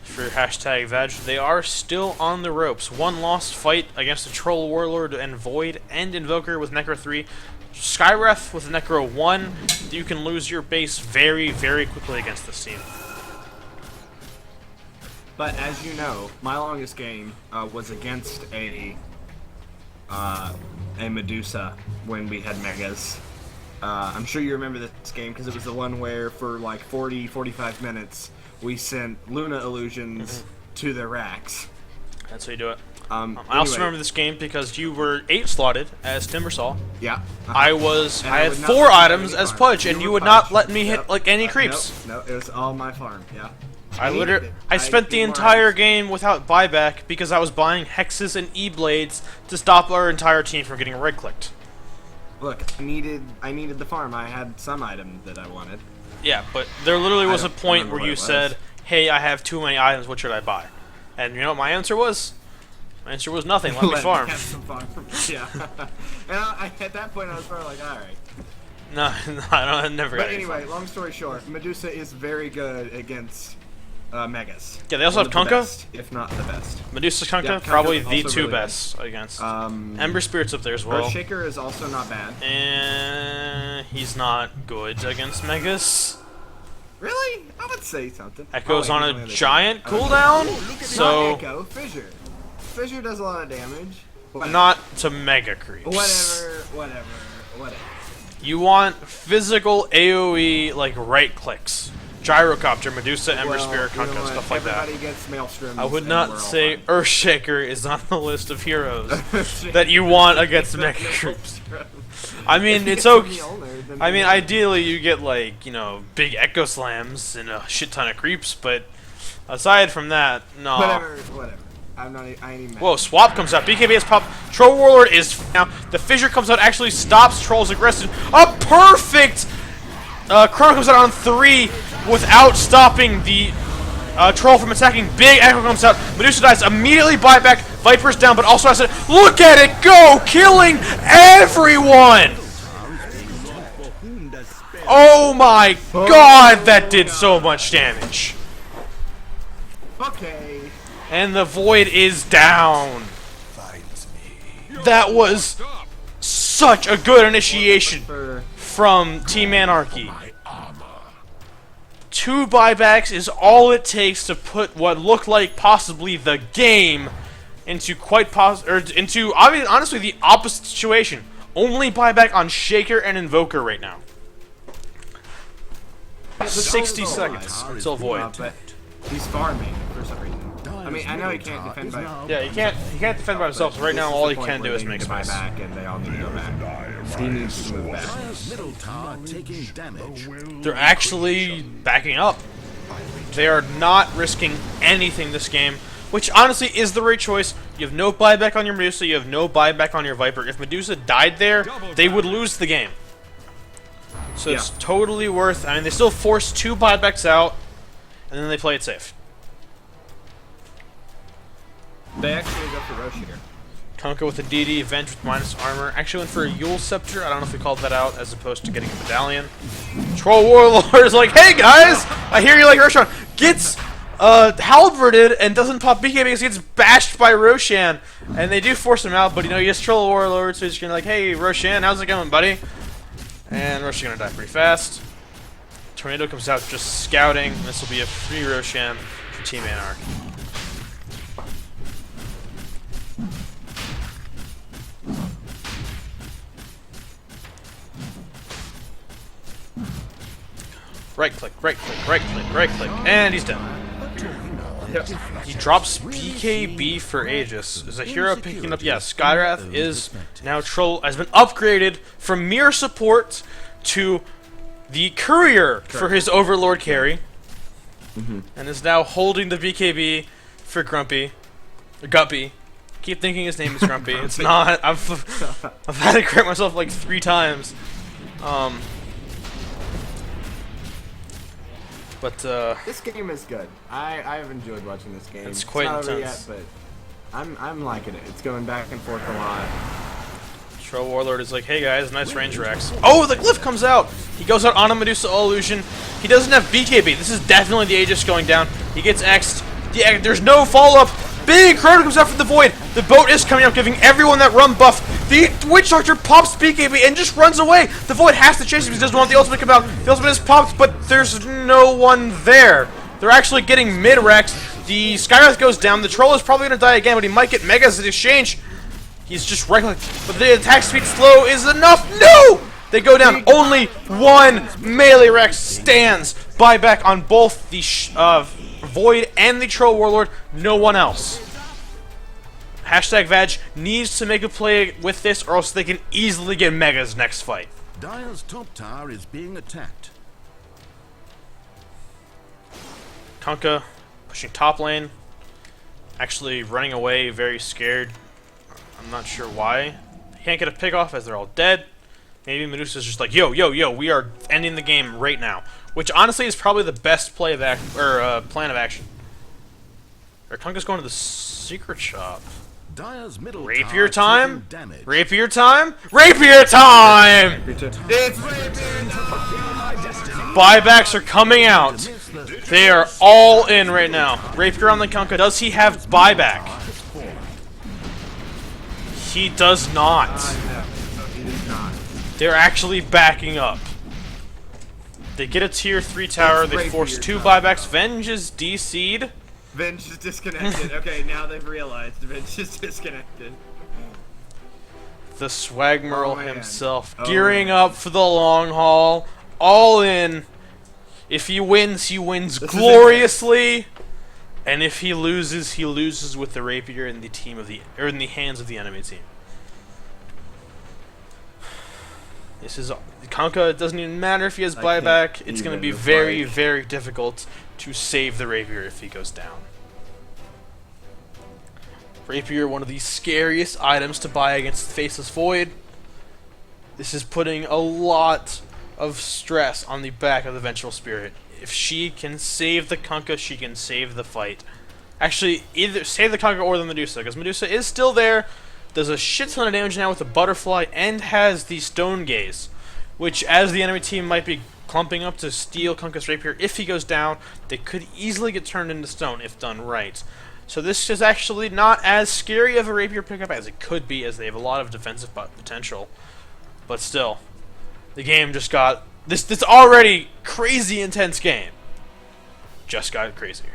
for hashtag Vag. They are still on the ropes. One lost fight against the Troll Warlord and Void and Invoker with Necro 3. Skywrath with Necro 1. You can lose your base very, very quickly against this team. But as you know, my longest game was against a Medusa when we had Megas. I'm sure you remember this game because it was the one where for like 40-45 minutes we sent Luna illusions to the racks. That's how you do it. I I also remember this game because you were 8 slotted as Timbersaw. Yeah. I had would not 4 let items you as farm. Pudge, and you would not let me hit Yep. like any creeps. No, it was all my farm. Yeah. I spent the entire game without buyback because I was buying hexes and E-blades to stop our entire team from getting right-clicked. Look, I needed the farm. I had some item that I wanted. Yeah, but there literally was a don't point remember where what you it was. said, "Hey, I have too many items. What should I buy?" And you know what my answer was? My answer was nothing. Let me farm. have some farm. Yeah. And at that point, I was probably like, all right. No, I never got But any anyway, farm. long story short, Medusa is very good against Megas. Yeah, they also One have of the Kunkka. best, if not the best. Medusa Kunkka, Yeah, probably Kunkka's the also 2 really good. best against. Ember Spirit's up there as well. Earthshaker is also not bad. And he's not good against Megas. Really? I would say something. Echo's Oh, on wait, a he's only giant other cooldown, Not so Echo, Fissure. Fissure does a lot of damage. not to mega creeps. Whatever. You want physical AoE like right clicks. Gyrocopter, Medusa, Ember Spirit, you know Kunkka, what? stuff like that. Everybody gets Maelstrom. I would and not we're all say fine. Earthshaker is on the list of heroes that you want against mega creeps. I mean, it's okay. I mean, ideally you get like, you know, big Echo Slams and a shit ton of creeps, but aside from that, no. Whatever. I ain't even mad. Whoa, Swap comes out. BKB has popped. Troll Warlord is now. The Fissure comes out, actually stops Troll's aggression. A perfect Chrono comes out on 3 without stopping the Troll from attacking. Big Echo comes out. Medusa dies. Immediately buyback. Viper's down, but also has to look at it go, killing everyone. Oh my god, that did so much damage. Okay. And the Void is down. That was such a good initiation from Team Anarchy. 2 buybacks is all it takes to put what looked like possibly the game into honestly the opposite situation. Only buyback on Shaker and Invoker right now. 60 seconds until Void. But he's farming for some reason. I mean, I know he can't defend by. Yeah, he can't defend by himself. So right now, all he can do is make buy space. back, and they all need to go back. He needs to move back. Middle tower taking damage. They're actually backing up. They are not risking anything this game, which honestly is the right choice. You have no buyback on your Medusa, you have no buyback on your Viper. If Medusa died there, they would lose the game. So it's totally worth. I mean, they still force 2 buybacks out, and then they play it safe. They actually go for Roche here. Kunkka with a DD, Venge with minus armor. Actually went for a Yule Scepter. I don't know if we called that out, as opposed to getting a Medallion. Troll Warlord is like, hey guys! I hear you like Urshan. gets halberded and doesn't pop BKB because he gets bashed by Roshan. And they do force him out, but you know, he has Troll Warlord, so he's gonna like, hey Roshan, how's it going, buddy? And Roshan's gonna die pretty fast. Tornado comes out just scouting. This will be a free Roshan for Team Anarch. Right click, right click, right click, right click, and he's done. He drops BKB for Aegis. Is a hero picking up? Yeah, Skywrath is now Troll, has been upgraded from mere support to the courier for his Overlord carry, and is now holding the BKB for Grumpy, or Guppy. Keep thinking his name is Grumpy. It's not. I've had to correct myself like 3 times. But this game is good. I have enjoyed watching this game. It's quite not over intense. yet, but I'm liking it. It's going back and forth a lot. Troll Warlord is like, hey guys, nice range Rex. Oh, the glyph comes out! He goes out on a Medusa illusion. He doesn't have BKB. This is definitely the Aegis going down. He gets X'd. There's no follow-up. Big Chrono comes out from the Void. The boat is coming up, giving everyone that run buff. The Witch Doctor pops BKB and just runs away. The Void has to chase him because he doesn't want the ultimate to come out. The ultimate is popped, but there's no one there. They're actually getting mid-Rex. The Skywrath goes down. The Troll is probably going to die again, but he might get Megas in exchange. He's just right-click. But the attack speed slow is enough. No! They go down. Only one melee Rex stands. Buyback on both the Void and the Troll Warlord. No one else. Hashtag Vag needs to make a play with this, or else they can easily get Megas next fight. Dire's top tower is being attacked. Kunkka pushing top lane. Actually running away, very scared. I'm not sure why. He can't get a pick off as they're all dead. Maybe Medusa's just like, yo, yo, yo, we are ending the game right now. Which honestly is probably the best play of plan of action. Or Kunkka's going to the secret shop. Dire's middle Rapier tower time? taking damage. Rapier time? Rapier time! Buybacks are coming out. They are all in right now. Rapier on the Kunkka. Does he have buyback? He does not. They're actually backing up. They get a tier 3 tower. They force 2 buybacks. Venge is DC'd. Venge is disconnected. Okay, now they've realized Venge is disconnected. The Swagmerl man. himself gearing up for the long haul. All in. If he wins gloriously. And if he loses with the Rapier in the team of the in the hands of the enemy team. This is Kunkka. It doesn't even matter if he has buyback. It's going to be very, very difficult to save the Rapier if he goes down. Rapier, one of the scariest items to buy against Faceless Void. This is putting a lot of stress on the back of the Vengeful Spirit. If she can save the Kunkka, she can save the fight. Actually, either save the Kunkka or the Medusa, because Medusa is still there, does a shit ton of damage now with the Butterfly, and has the Stone Gaze, which, as the enemy team might be clumping up to steal Kunkka's Rapier, if he goes down, they could easily get turned into stone if done right. So this is actually not as scary of a Rapier pickup as it could be, as they have a lot of defensive potential. But still, the game just got... This already crazy intense game just got crazier.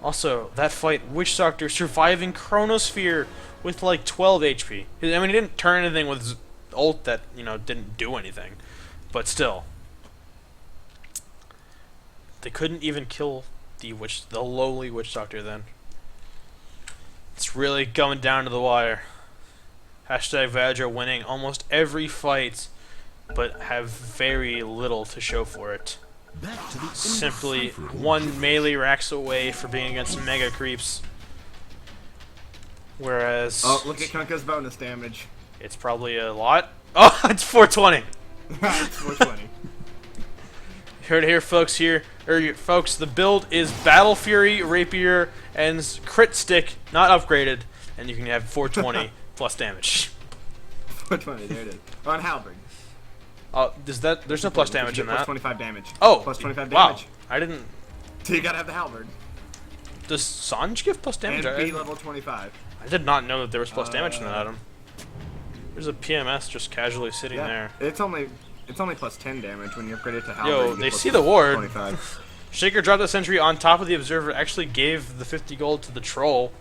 Also, that fight, Witch Doctor surviving Chronosphere with like 12 HP. I mean, he didn't turn anything with his ult that, you know, didn't do anything. But still. They couldn't even kill the lowly Witch Doctor then. It's really going down to the wire. Hashtag Vadra winning almost every fight, but have very little to show for it. Back to the Simply one melee racks away for being against mega creeps. Whereas... Oh, look at Kunkka's bonus damage. It's probably a lot. Oh, it's 420! It's 420. You heard it here, folks. Folks, the build is Battle Fury, Rapier, and Crit Stick, not upgraded, and you can have 420 plus damage. 420, there it is. On Halberd. Does that? There's no plus damage in Plus that. 25 damage. Oh, Plus 25 wow. damage. I didn't. So you gotta have the halberd. Does Sanj give plus damage? And B level 25. I did not know that there was plus damage in that item. There's a PMS just casually sitting there. It's only plus 10 damage when you upgrade it to halberd. Yo, you get they plus see the ward. 25. Shaker dropped the sentry on top of the observer. Actually gave the 50 gold to the troll.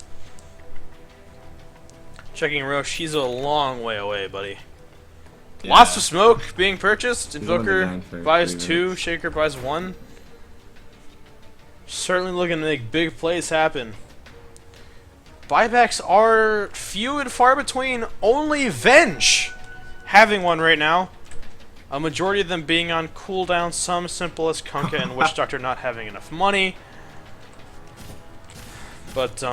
Checking Roche, she's a long way away, buddy. Yeah. Lots of smoke being purchased. only been Invoker down for buys 3 2, minutes. Shaker buys 1. Certainly looking to make big plays happen. Buybacks are few and far between. Only Venge having one right now. A majority of them being on cooldown. Some simple as Kunkka and Witch Doctor not having enough money. But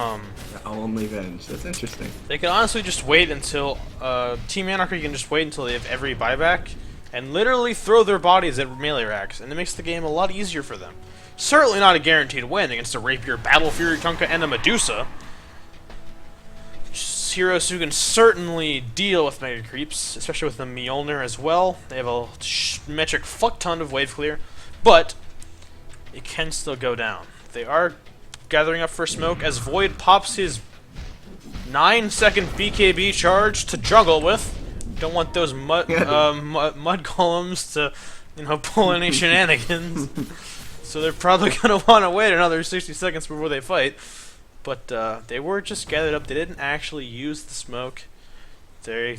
Only Venge. That's interesting. they can honestly just wait until Team Anarchy can just wait until they have every buyback and literally throw their bodies at melee racks, and it makes the game a lot easier for them. Certainly not a guaranteed win against a Rapier, Battle Fury, Kunkka, and a Medusa. Heroes who can certainly deal with mega creeps, especially with the Mjolnir as well. They have a metric fuck ton of wave clear, but it can still go down. They are gathering up for smoke as Void pops his 9-second BKB charge to juggle with. Don't want those mud golems to, pull any shenanigans. So they're probably gonna want to wait another 60 seconds before they fight. But they were just gathered up. They didn't actually use the smoke. They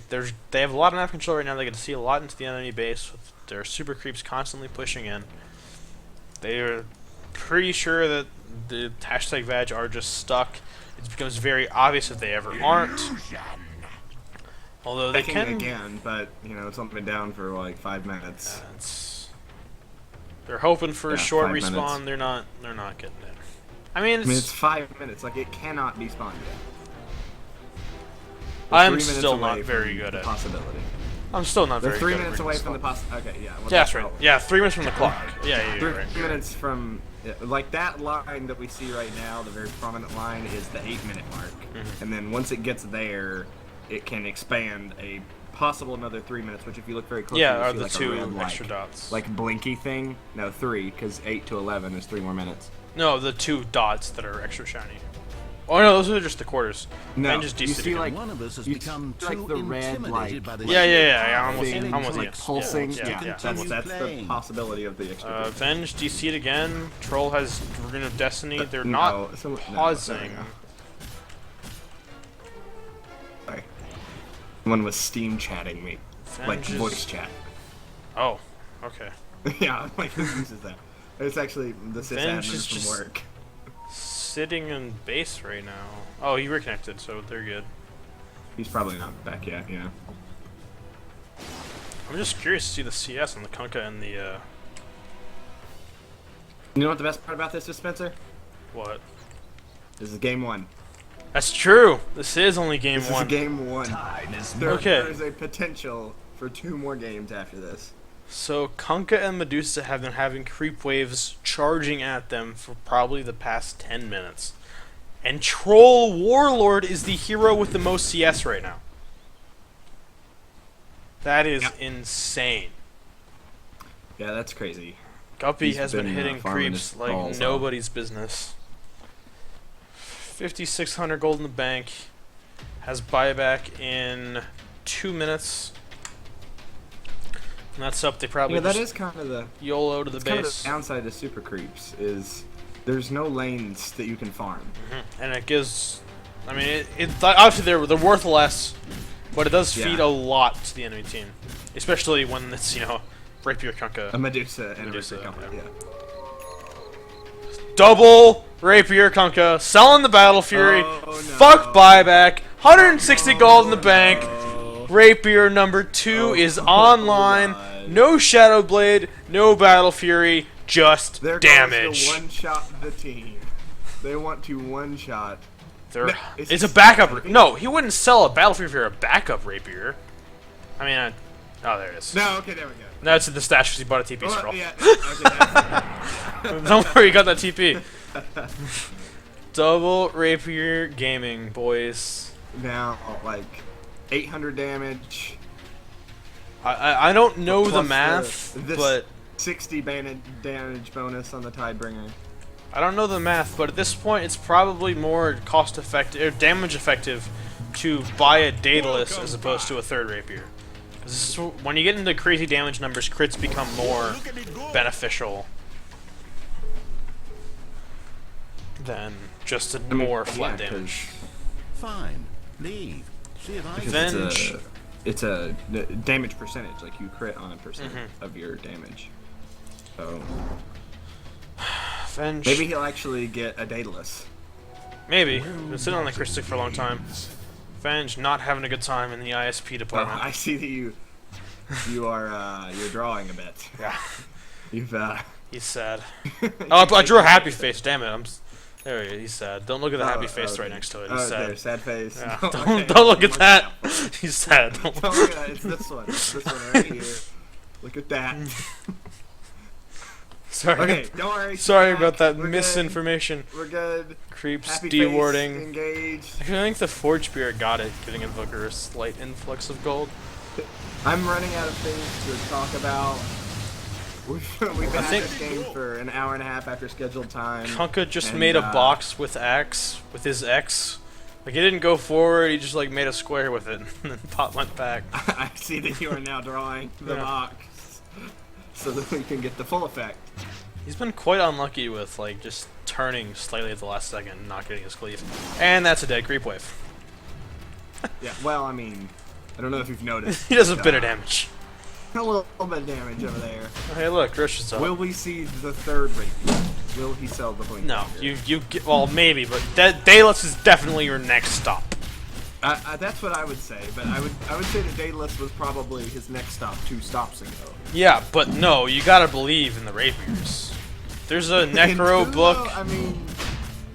have a lot of map control right now. They can see a lot into the enemy base with their super creeps constantly pushing in. They are pretty sure that the hashtag Vag are just stuck. It becomes very obvious if they ever aren't. Although they can again, but it's only been down for like 5 minutes. They're hoping for a short 5 respawn. minutes. They're not getting it. I mean, it's 5 minutes. Like, it cannot be spawned yet. I'm still not very good at possibility. I'm still not They're very 3 good minutes at away reading from the spawns. Okay, yeah. Well, Yeah, that's right. Yeah, 3 minutes from the clock. Yeah, you're right. 3 minutes from like that line that we see right now. The very prominent line is the 8-minute mark, and then once it gets there, it can expand a possible another 3 minutes. Which, if you look very closely, Yeah, you'll are see the like a two red, extra dots. like blinky thing. No, 3, because 8 to 11 is 3 more minutes. No, the 2 dots that are extra shiny. Oh no, those are just the quarters. No, And just you DC see again. like One of us has you become see, like, too the red, intimidated like, by the Yeah, I'm with thing, you. I'm with like you. pulsing. Yeah, Yeah, yeah. that's the playing. possibility of the extra. Venge DC'd again. Troll has Rune of Destiny. They're not pausing. Sorry. Someone was Steam chatting me, like Venge is- voice chat. Oh, okay. Yeah, like who uses that? It's actually the Venge sysadmin is from just- work. Sitting in base right now. Oh, he reconnected, so they're good. He's probably not back yet. Yeah. I'm just curious to see the CS on the Kunkka and the You know what the best part about this is, Spencer? what? This is game 1. That's true. This is only game This 1. is game 1. There Okay. is a potential for 2 more games after this. So Kunkka and Medusa have been having creep waves charging at them for probably the past 10 minutes. And Troll Warlord is the hero with the most CS right now. That is insane. Yeah, that's crazy. Guppy He's has been been, hitting farming creeps his like balls off. nobody's business. 5,600 gold in the bank. Has buyback in 2 minutes. And that's up. They probably That just is kind of the YOLO to the kind of base. the downside to super creeps is there's no lanes that you can farm. And it gives, I mean, obviously they're worth less, but it does feed Yeah. a lot to the enemy team, especially when it's Rapier A Kunkka, Medusa and Medusa, a Rapier company. yeah. Yeah. double Rapier Kunkka, selling the Battle Fury, Oh, no. fuck buyback, 160 gold in the bank. Rapier number 2 is online. God. No Shadow Blade, no Battle Fury, just They're damage. going to one-shot the team. They want to one-shot. No, It's a backup. No, he wouldn't sell a Battle Fury for a backup Rapier. I mean, oh, there it is. No, okay, there we go. No, it's in the stash because he bought a TP Well, scroll. yeah, okay, that's- Don't worry, you got that TP. Double Rapier Gaming, boys. now, like, 800 damage. I don't know the Plus math, this but 60 damage bonus on the Tidebringer. I don't know the math, but at this point, it's probably more cost effective or damage effective to buy a Daedalus as opposed to a third rapier. This is, when you get into crazy damage numbers, crits become more beneficial than just a more flat damage. Fine. Leave. See if I can. Venge. It's a damage percentage, like you crit on a percent of your damage. So Venge. maybe he'll actually get a Daedalus. Maybe. Been sitting on the crit stick for a long time. Venge not having a good time in the ISP Oh, department. I see that you are you're drawing a bit. Yeah. You've He's sad. Oh, I drew a happy face. Damn it. There he is. He's sad. Don't look at the happy face right next to it. He's oh, sad. there, sad face. Yeah. Okay, Don't look at that. He's sad. Don't look at that. It's this one. It's this one right here. Look at that. Sorry. Okay, don't worry. Sorry Jack, about that we're misinformation. Good. We're good. Creeps, Happy dewarding. face, engaged. I think the Forge Spirit got it, giving Invoker a slight influx of gold. I'm running out of things to talk about. We've been at think- this game for an hour and a half after scheduled time. Kunkka just and, made a box with with his X. Like, he didn't go forward, he just, like, made a square with it, and then Pot went back. I see that you are now drawing the Yeah. box so that we can get the full effect. He's been quite unlucky with, like, just turning slightly at the last second and not getting his cleave. And that's a dead creep wave. Yeah, well, I mean, I don't know if you've noticed. He does a bit of damage. A little bit of damage over there. Oh, hey, look, Rush is up. Will we see the third rapier? Will he sell the blink? No, you get, well, maybe, but Daedalus is definitely your next stop. That's what I would say, but I would say the Daedalus was probably his next stop 2 stops ago. Yeah, but no, you gotta believe in the rapiers. There's a Necro book. I mean,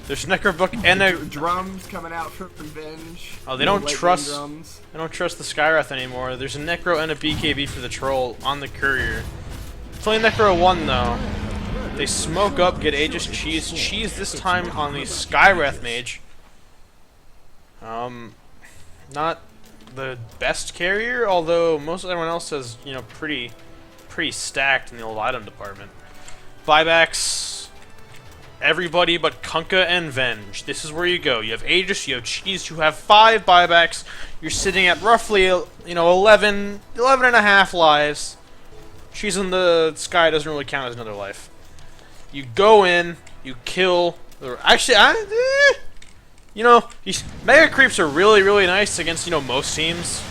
There's a Necro book and a. drums coming out for Revenge. Oh, they don't Lightning trust. drums. I don't trust the Skywrath anymore. There's a Necro and a BKB for the Troll on the Courier. It's only Necro 1 though. They smoke up, get Aegis Cheese. Cheese this time on the Skywrath Mage. Not the best carrier, although most everyone else is, you know, pretty stacked in the old item department. Buybacks, everybody but Kunkka and Venge. This is where you go. You have Aegis, you have Cheese, you have 5 buybacks. You're sitting at roughly, you know, 11 and a half lives. Cheese in the sky doesn't really count as another life. You go in, you kill. Actually, you know, Mega Creeps are really, really nice against, you know, most teams.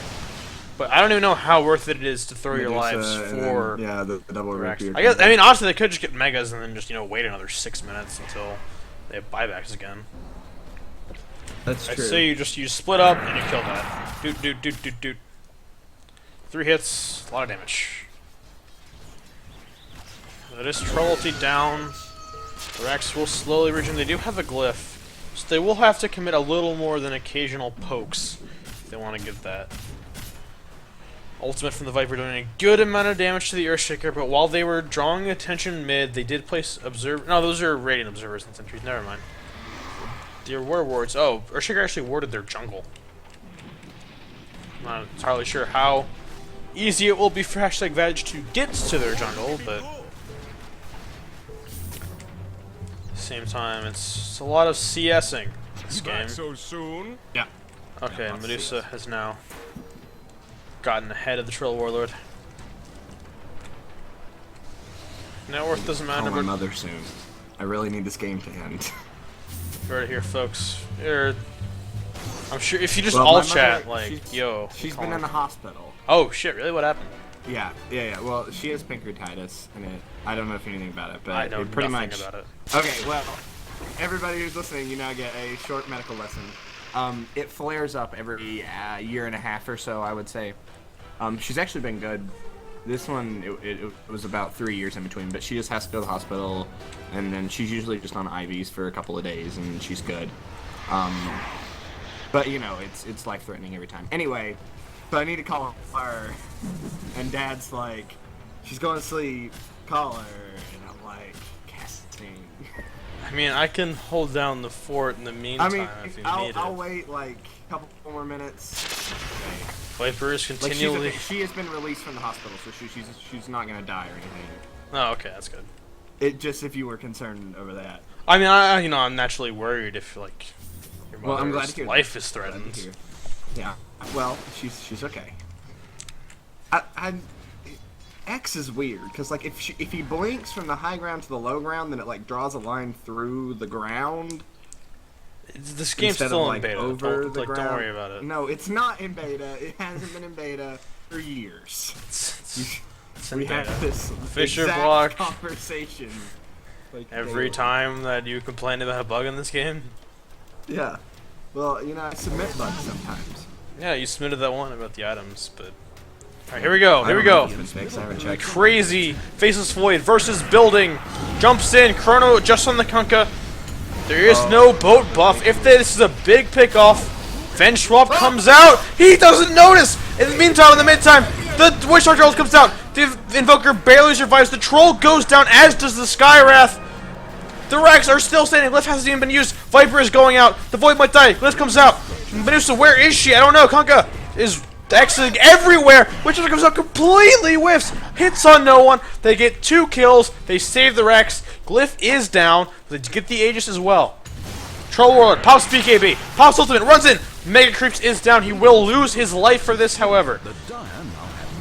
But I don't even know how worth it is to throw your lives and for. then, yeah, the double rapier. I guess. I mean, honestly, they could just get megas and then just, you know, wait another 6 minutes until they have buybacks again. That's I'd true. say you split up and you kill that. Doot. 3 hits, a lot of damage. That is Trollty down. Rex will slowly resume. They do have a glyph, so they will have to commit a little more than occasional pokes if they want to get that. Ultimate from the Viper doing a good amount of damage to the Earthshaker, but while they were drawing attention mid, they did place observer. No, those are Radiant Observers and Sentries. Never mind. They were wards. Oh, Earthshaker actually warded their jungle. I'm not entirely sure how easy it will be for #Vag to get to their jungle, but same time, it's a lot of CSing this game. So soon? Yeah. Okay, Medusa has now gotten ahead of the Troll Warlord. Net worth doesn't matter, Call my but mother soon. I really need this game to end. right here, folks. I'm sure if you just Well, all my mother, chat, like, she's- yo. She's call been in her. the hospital. Oh shit! Really? What happened? Yeah. Well, she has pancreatitis, and I don't know if you know anything about it, but I know it pretty nothing much. about it. Okay, well, everybody who's listening, you now get a short medical lesson. It flares up every year and a half or so, I would say. She's actually been good. This one, it was about 3 years in between, but she just has to go to the hospital, and then she's usually just on IVs for a couple of days, and she's good. But, you know, it's life-threatening every time. Anyway, so I need to call her, and Dad's like, she's going to sleep, call her, and I'm like, casting. I mean, I can hold down the fort in the meantime I mean, if you I'll, need I'll it. wait like a couple more minutes. Viper is Like continually... she has been released from the hospital, so she's not gonna die or anything. Oh, okay, that's good. It just if you were concerned over that. I mean, I'm naturally worried if, like, your Well, I'm glad mother's to hear life that. is Glad to threatened. hear. Yeah. Well, she's okay. X is weird because like if he blinks from the high ground to the low ground, then it like draws a line through the ground. This game's instead still of, in like, beta. over Don't, the like, don't ground. worry about it. No, it's not in beta. It hasn't been in beta for years. It's in We beta. had this Fisher exact block conversation like, every daily. time that you complain about a bug in this game. Yeah. Well, you know, I submit bugs sometimes. Yeah, you submitted that one about the items, but... Alright, here we go, I here we don't know go. if it's been fixed. I haven't checked. Crazy Faceless Void versus Building. Jumps in, Chrono just on the Kunkka. There is no boat buff. If this is a big pickoff, Venge Swap comes out. He doesn't notice. In the meantime, in the mid-time, the Witch Doctor comes out. The Invoker barely survives. The Troll goes down, as does the Sky Wrath. The Rex are still standing. Glyph hasn't even been used. Viper is going out. The Void might die. Glyph comes out. Medusa, where is she? I don't know. Kunkka is exiting everywhere. Witch Doctor comes out, completely whiffs. Hits on no one. They get 2 kills. They save the Rex. Glyph is down. They get the Aegis as well. Troll Warlord pops BKB. Pops Ultimate. Runs in. Mega Creeps is down. He will lose his life for this, however.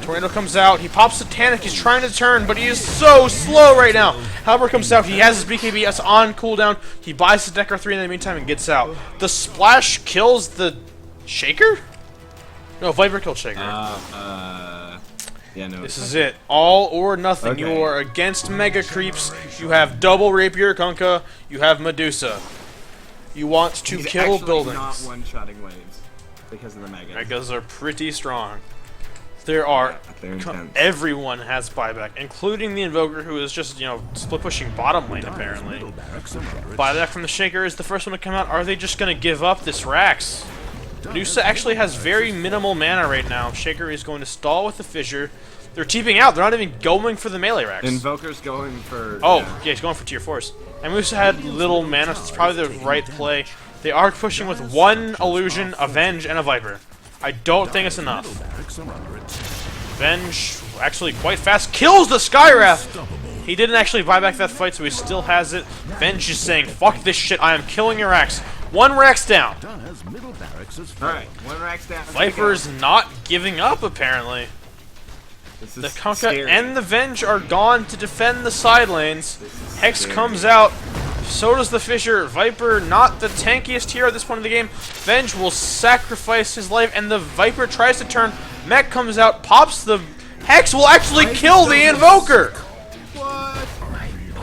Tornado comes out. He pops Satanic. He's trying to turn, but he is so slow right now. Halberd comes out. He has his BKB. That's on cooldown. He buys the Decker 3 in the meantime and gets out. The splash kills the Shaker? No, Viper killed Shaker. Yeah, no. This is it. All or nothing. Okay. You are against Mega Creeps. You have double Rapier Kunkka. You have Medusa. You want to He's kill actually buildings. not one-shotting waves because of the Mega. Megas are pretty strong. There are... They're intense. Everyone has buyback, including the Invoker, who is just, you know, split pushing bottom lane, apparently. Buyback from the Shaker is the first one to come out. Are they just going to give up this Rax? Medusa actually has very minimal mana right now. Shaker is going to stall with the Fissure. They're TPing out. They're not even going for the melee Rax. Invoker's going for... Oh, yeah, he's going for tier 4s. And Medusa had little mana, so it's probably the right play. They are pushing with 1 Illusion, a Venge, and a Viper. I don't think it's enough. Venge, actually quite fast, kills the Skywrath! He didn't actually buy back that fight, so he still has it. Venge is saying, fuck this shit, I am killing your Rax. 1 Rax down. Alright, 1 Rax down. Viper's not giving up, apparently. This is The Kunkka scary. and the Venge are gone to defend the side lanes. Hex comes out. So does the Fissure. Viper, not the tankiest here at this point in the game. Venge will sacrifice his life, and the Viper tries to turn. Mech comes out, pops the... Hex will actually kill the Invoker!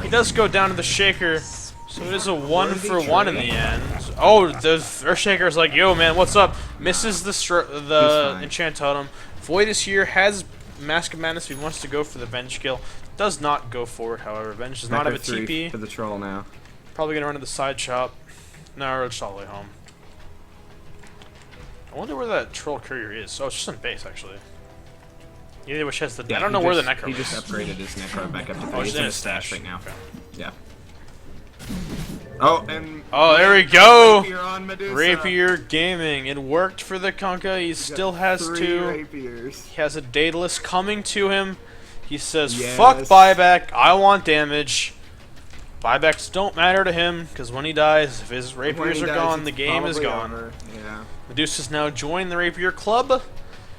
He does go down to the Shaker, so it is a 1-for-1 in the end. Oh, the Shaker is like, yo man, what's up? Misses the Enchant Totem. Void is here, has Mask of Madness if he wants to go for the Venge kill. Does not go for it, however. Venge does not have a TP. For the troll now. Probably gonna run to the side shop. No, it's all the way home. I wonder where that troll courier is. Oh, it's just in base, actually. Either which has the... Yeah, I don't he know where the just- Necro He is. just upgraded his Necro back up to 3. Oh, He's it's in his stash right now. Okay. Yeah. Oh, and... Oh, there we go! Rapier on Medusa. Rapier Gaming. It worked for the Kunkka. He still has 3 2. rapiers. He has a Daedalus coming to him. He says, Yes. fuck buyback, I want damage. Buybacks don't matter to him, because when he dies, if his When rapiers he are dies, gone, it's the game is probably gone. over. Yeah. Medusa's now joined the Rapier Club.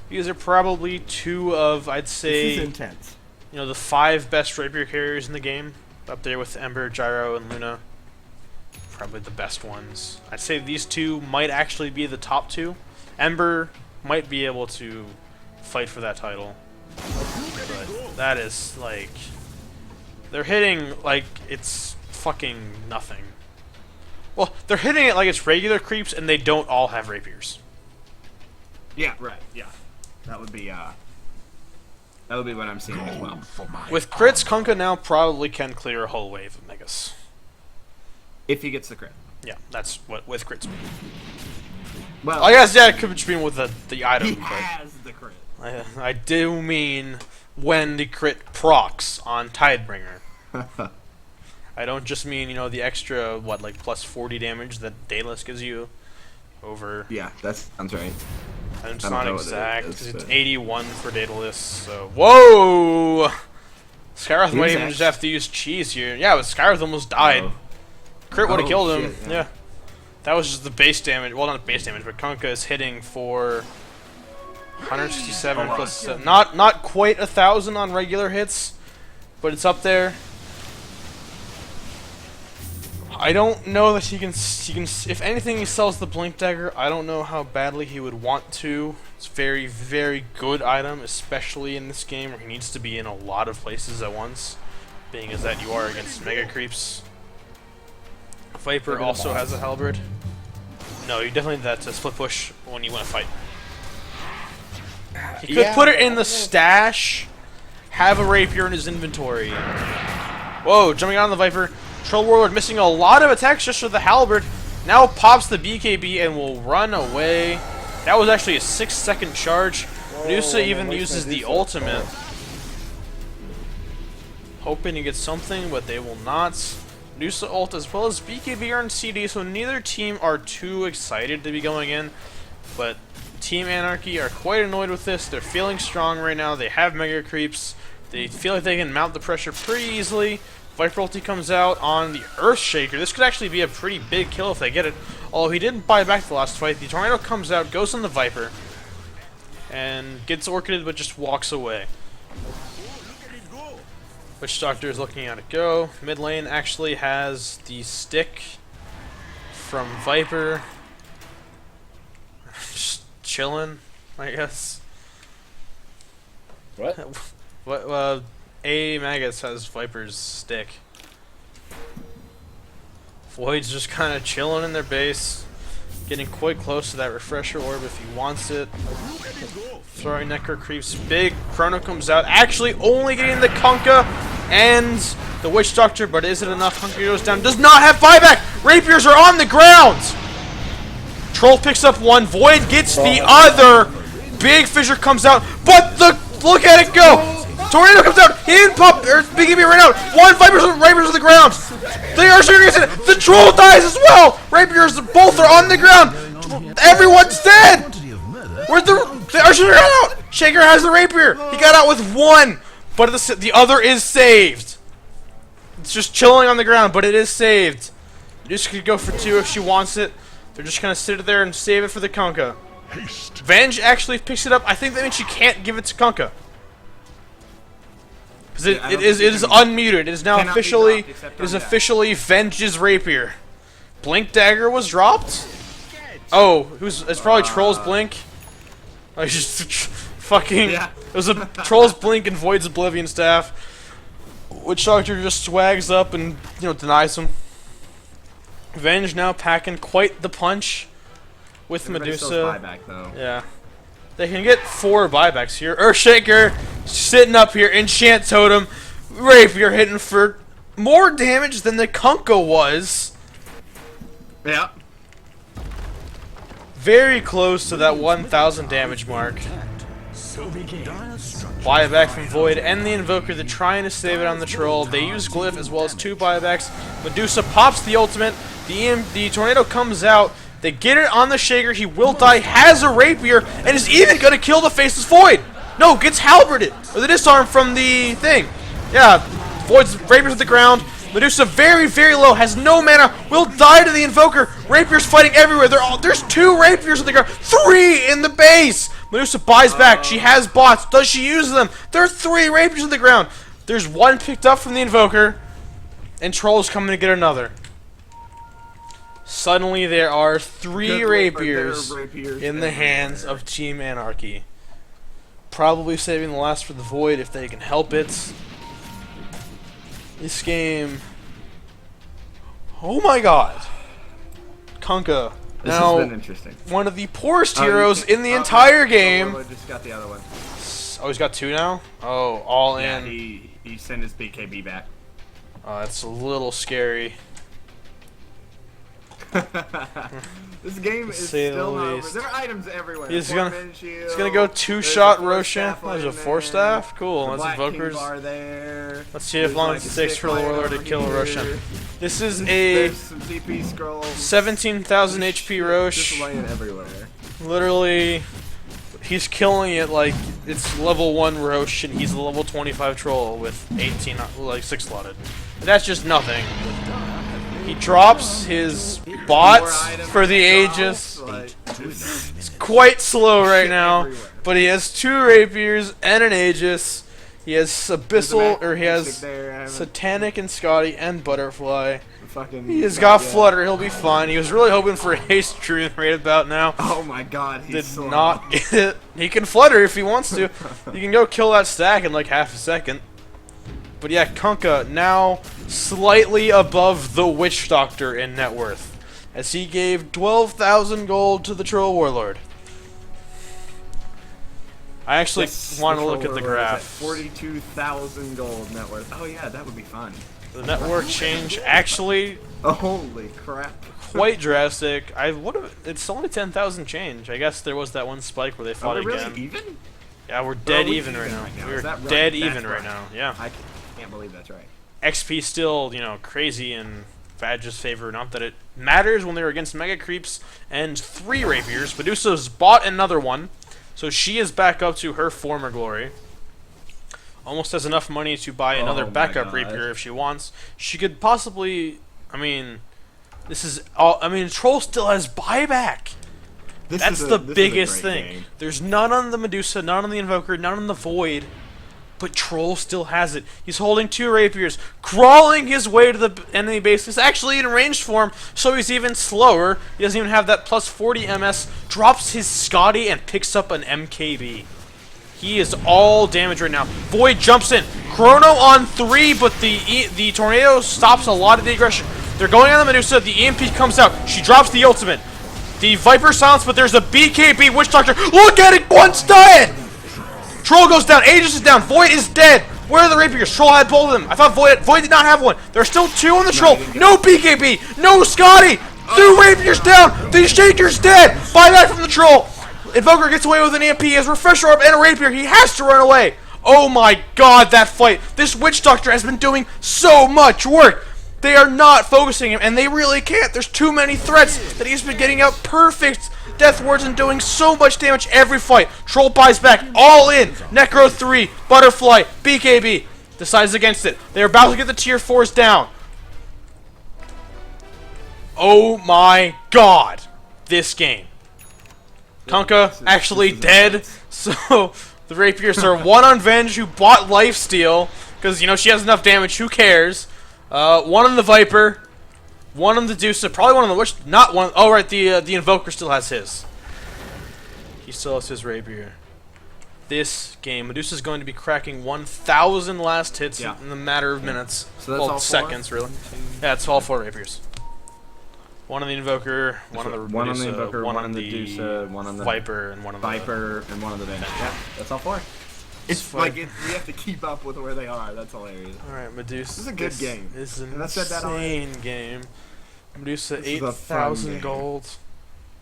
These are probably 2 of, I'd say, intense. you know, the 5 best Rapier carriers in the game. Up there with Ember, Gyro, and Luna. Probably the best ones. I'd say these 2 might actually be the top 2. Ember might be able to fight for that title. But that is, like... They're hitting like it's fucking nothing. Well, they're hitting it like it's regular creeps, and they don't all have rapiers. Yeah, right. Yeah. That would be what I'm seeing as well. With crits, Kunkka now probably can clear a whole wave of Megas. If he gets the crit. Yeah, that's what with crits mean. Well, I guess, yeah, it could just mean with the item, he but has the crit. I do mean when the crit procs on Tidebringer. I don't just mean, you know, the extra, what, like plus 40 damage that Daedalus gives you over. Yeah, that sounds right. And it's I don't not know what it exact, is, because it's but- 81 for Daedalus, so. Whoa! Skywrath might even that? just have to use cheese here. Yeah, but Skywrath almost died. Oh. Crit would have Oh, killed him. shit, Yeah. yeah. That was just the base damage. Well, not base damage, but Kunkka is hitting for 167 plus. Not quite 1,000 on regular hits, but it's up there. I don't know that he can. If anything, he sells the Blink Dagger. I don't know how badly he would want to. It's a very, very good item, especially in this game where he needs to be in a lot of places at once, being as that you are against Mega Creeps. Viper also has a halberd. No, you definitely need that to split push when you want to fight. He could put it in the stash, have a rapier in his inventory. Whoa, jumping out on the Viper. Troll Warlord missing a lot of attacks just with the halberd. Now pops the BKB and will run away. That was actually a 6-second charge. Medusa even uses the ultimate. Hoping to get something, but they will not. Medusa ult as well as BKB are in CD, so neither team are too excited to be going in. But Team Anarchy are quite annoyed with this. They're feeling strong right now. They have Mega Creeps. They feel like they can mount the pressure pretty easily. Viper ulti comes out on the Earthshaker. This could actually be a pretty big kill if they get it. Although he didn't buy back the last fight. The Tornado comes out, goes on the Viper, and gets orchided but just walks away. Witch Doctor is looking at it go. Mid lane actually has the stick from Viper. Just chilling, I guess. What? What? A Magus has Viper's stick. Void's just kind of chilling in their base, getting quite close to that refresher orb if he wants it. Throwing Necro Creeps. Big Chrono comes out, actually only getting the Kunkka and the Witch Doctor, but is it enough? Kunkka goes down, does not have buyback! Rapiers are on the ground! Troll picks up one, Void gets the other! Big Fissure comes out, but look at it go! Tornado comes out, he didn't pop, or BKB ran out, one Viper's on the ground! They are shooting it, the Troll dies as well! Rapiers, both are on the ground! Everyone's dead! Where's the Archer ran out? Shaker has the rapier. He got out with one, but the other is saved. It's just chilling on the ground, but it is saved. Medusa could go for two if she wants it. They're just gonna sit there and save it for the Kunkka. Venge actually picks it up. I think that means she can't give it to Kunkka. Because it is unmuted. It is now officially Venge's rapier. Blink Dagger was dropped. Oh, it's probably Troll's Blink. I just fucking. Yeah. It was a Troll's Blink and Void's Oblivion Staff. Witch Doctor just swags up and, you know, denies him. Venge now packing quite the punch with Medusa. Buyback, though. Yeah. They can get 4 buybacks here. Earthshaker sitting up here. Enchant Totem. Rapier hitting for more damage than the Kunkka was. Yeah. Very close to that 1,000 damage mark. Buyback from Void and the Invoker. They're trying to save it on the Troll. They use Glyph as well as 2 buybacks. Medusa pops the ultimate. The Tornado comes out. They get it on the Shaker. He will die. Has a Rapier and is even going to kill the Faceless Void. No, gets halberded. Or the disarm from the thing. Yeah, Void's Rapier's at the ground. Medusa very, very low, has no mana, will die to the Invoker. Rapier's fighting everywhere. There's 2 Rapiers on the ground, 3 in the base. Medusa buys back. She has bots. Does she use them? There are 3 Rapiers on the ground. There's 1 picked up from the Invoker, and Troll's coming to get another. Suddenly there are 3 Rapiers in the hands of Team Anarchy. Probably saving the last for the Void if they can help it. This game... Oh my god! Kunkka. This Now, has been interesting. one of the poorest heroes in the entire game. Just got the other one. Oh, he's got 2 now? Oh, all Yeah, in. he sent his BKB back. Oh, that's a little scary. This game is say the still not over. least. There are items everywhere. He's Foreman He's shield, gonna go there's two-shot a force Roshan. staff There's a in force there, staff. Cool. the That's Black King invokers. bar there. Let's see if There's long like as it a takes stick for the light warlord to over kill here. Roshan. This is a There's some TP scrolls. 17,000 HP Just Rosh. laying everywhere. Literally, he's killing it like it's level 1 Rosh, and he's a level 25 troll with 18, like 6 slotted. And that's just nothing. He drops his bots for the Aegis. Like, It's quite slow right now, everywhere. but he has 2 rapiers and an Aegis. He has Abyssal, or he has Satanic and Scotty and Butterfly. He has got Flutter, he'll be fine. He was really hoping for a Haste Truth right about now. Oh my god, he's Did slow. not get it. He can Flutter if he wants to. He can go kill that stack in like half a second. But yeah, Kunkka now slightly above the Witch Doctor in net worth, as he gave 12,000 gold to the Troll Warlord. I actually want to look at the graph. 42,000 gold net worth. Oh yeah, that would be fun. The network change actually Oh, holy crap. quite drastic. It's only 10,000 change. I guess there was that one spike where they Are fought we really again. even? Yeah, we're dead we even right even now. right now? We're Is that right? dead That's even right right. now. Yeah. I can't believe that's right. XP still, crazy in Vadge's favor. Not that it matters when they're against Mega Creeps and 3 Rapiers. Medusa's bought another one, so she is back up to her former glory. Almost has enough money to buy another my backup God. Rapier if she wants. She could possibly, this is all, Troll still has buyback. That's the biggest thing. Game. There's none on the Medusa, none on the Invoker, none on the Void. But Troll still has it. He's holding 2 rapiers, crawling his way to the enemy base. He's actually in ranged form, so he's even slower. He doesn't even have that plus 40 MS. Drops his Scotty and picks up an MKB. He is all damage right now. Void jumps in. Chrono on 3, but the Tornado stops a lot of the aggression. They're going on the Medusa. The EMP comes out. She drops the ultimate. The Viper silenced, but there's a BKB Witch Doctor. Look at it! One's dead! Troll goes down. Aegis is down. Void is dead. Where are the rapiers? Troll had both of them. I thought Void did not have one. There are still 2 on the Troll. No BKB. No Scotty. 2 rapiers down. The Shaker's dead. Buyback from the Troll. Invoker gets away with an EMP. He has Refresher Orb and a rapier. He has to run away. Oh my god, that fight. This Witch Doctor has been doing so much work. They are not focusing him, and they really can't. There's too many threats that he's been getting out perfect death wards and doing so much damage every fight. Troll buys back, all in. Necro 3, Butterfly, BKB. Decides against it. They're about to get the tier 4s down. Oh my god. This game. Kunkka actually dead. So the Rapiers are 1 on Venge, who bought Lifesteal, because, she has enough damage, who cares? 1 on the Viper. 1 on the Medusa, probably 1 on the Witch, not 1, oh right, the Invoker still has his. He still has his Rapier. This game, Medusa's going to be cracking 1,000 last hits in a matter of minutes. So that's well, all 4? seconds, really. Yeah, it's all 4 Rapiers. 1 on the Invoker, 1 on the Medusa, 1 on the Invoker, 1 1 on on the the Medusa, 1 on the Viper, and 1 on the Viper, and 1 on the Venge. Yeah, that's all 4. It's like we have to keep up with where they are. That's hilarious. Alright, Medusa. This is a good game. This is an And I said that insane game. Medusa, This is a fun 8,000 game. gold.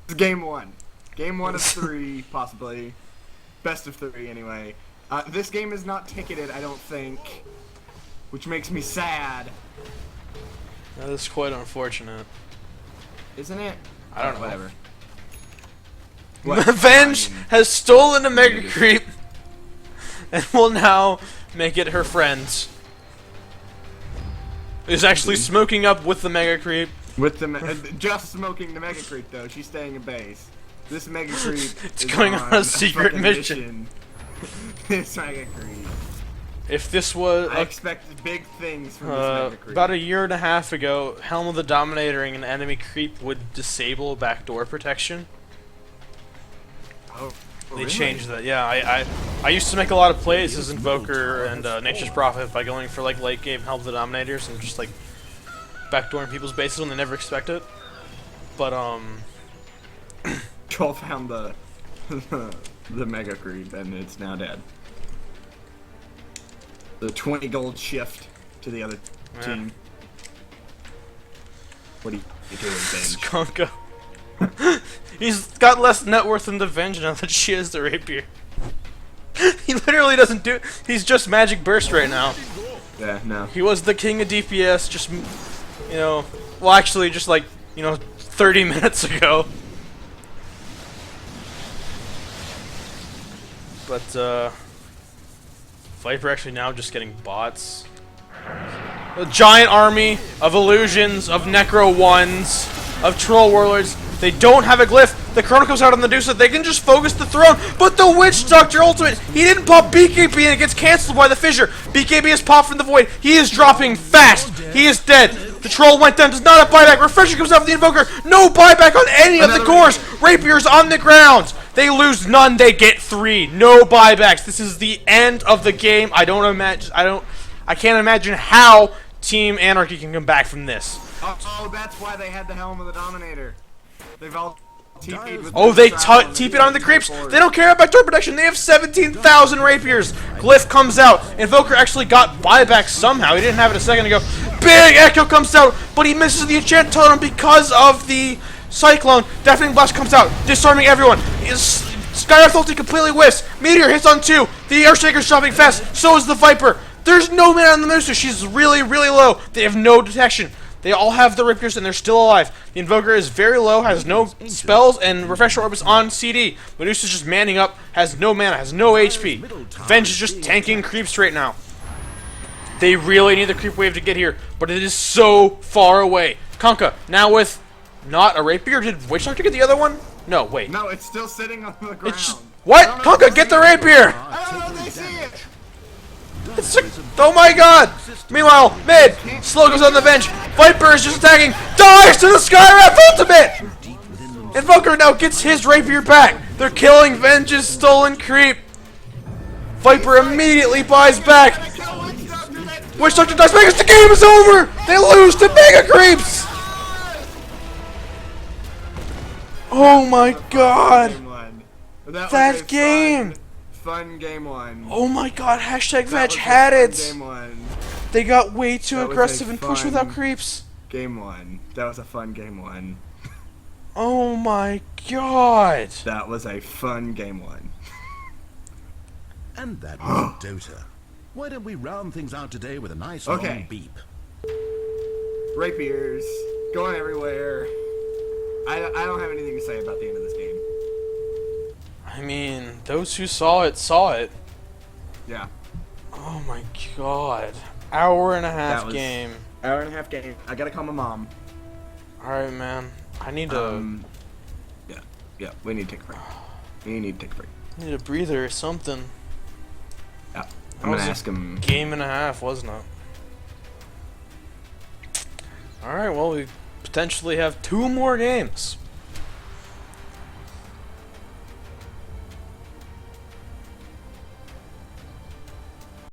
It's game 1. Game 1 of 3, possibly. Best of 3, anyway. This game is not ticketed, I don't think. Which makes me sad. That is quite unfortunate. Isn't it? I don't know. Whatever. Venge has stolen a Mega Creep and will now make it her friends. Is actually smoking up with the Mega Creep. With the just smoking the Mega Creep though, she's staying in base. This Mega Creep It's is going on a secret fucking mission. This Mega Creep. If this was I expect big things from this Mega Creep. about a year and a half ago, Helm of the Dominator and an enemy creep would disable backdoor protection. Oh, They really? changed that. Yeah, I used to make a lot of plays as Invoker and Nature's Prophet by going for like late game Helm of the Dominators and just like backdooring people's bases when they never expect it. But Troll found the the Mega Creep and it's now dead. The 20 gold shift to the other team. What are you doing, Venge? Skunka. He's got less net worth than the Venge now that she has the rapier. He literally doesn't do. He's just Magic Burst right now. Yeah, no. He was the king of DPS just, you know, well actually just like, 30 minutes ago. But, Viper actually now just getting bots. A giant army of illusions, of Necro 1s, of Troll Warlords. They don't have a glyph. The Chrono comes out on the Medusa. They can just focus the throne. But the Witch Doctor ultimate, he didn't pop BKB and it gets cancelled by the fissure. BKB is popped from the void. He is dropping fast. He is dead. The Troll went down. Does not have buyback. Refresher comes out with the Invoker. No buyback on any of the cores. Rapiers on the ground. They lose none. They get 3. No buybacks. This is the end of the game. I can't imagine how Team Anarchy can come back from this. Oh, that's why they had the Helm of the Dominator. They've all TP'd with Oh, they TP it on the creeps. They don't care about door protection. They have 17,000 rapiers. Glyph comes out. Invoker actually got buyback somehow. He didn't have it a second ago. Big Echo comes out, but he misses the enchant totem because of the Cyclone. Deafening Blast comes out, disarming everyone. Skyrath ulti completely whiffs. Meteor hits on 2. The Earthshaker's dropping fast. So is the Viper. There's no mana on the Medusa. She's really, really low. They have no detection. They all have the rapiers and they're still alive. The Invoker is very low, has no spells, and Refresher Orb is on CD. Medusa's just manning up, has no mana, has no HP. Venge is just tanking creeps right now. They really need the creep wave to get here, but it is so far away. Kunkka, now with not a rapier. Did Witch Doctor get the other one? No, wait. No, it's still sitting on the ground. It's just, what? Kunkka, get the rapier! I don't know if they see it. Oh my god! Meanwhile, mid! Slow goes on the bench. Viper is just attacking. Dives to the Skyrath ultimate! Invoker now gets his rapier back. They're killing Venge's stolen creep. Viper immediately buys back. Witch Doctor dies because the game is over! They lose to Mega Creeps! Oh my god! That game! Fun game 1. Oh my god, hashtag That Veg was a had fun it! Game 1. They got way too That was aggressive a and pushed fun- without creeps. Game 1. That was a fun game 1. Oh my god! That was a fun game 1. And that was Dota. Why don't we round things out today with a nice long Okay. beep? Rapiers going everywhere. I don't have anything to say about the end of this game. I mean, those who saw it. Yeah. Oh my god. Hour and a half That was- game. Hour and a half game. I gotta call my mom. Alright, man. I need to Yeah, we need to take a break. We need to take a break. need a breather or something. Yeah. That I'm gonna was a ask him. Game and a half, wasn't it? Alright, well, we potentially have 2 more games.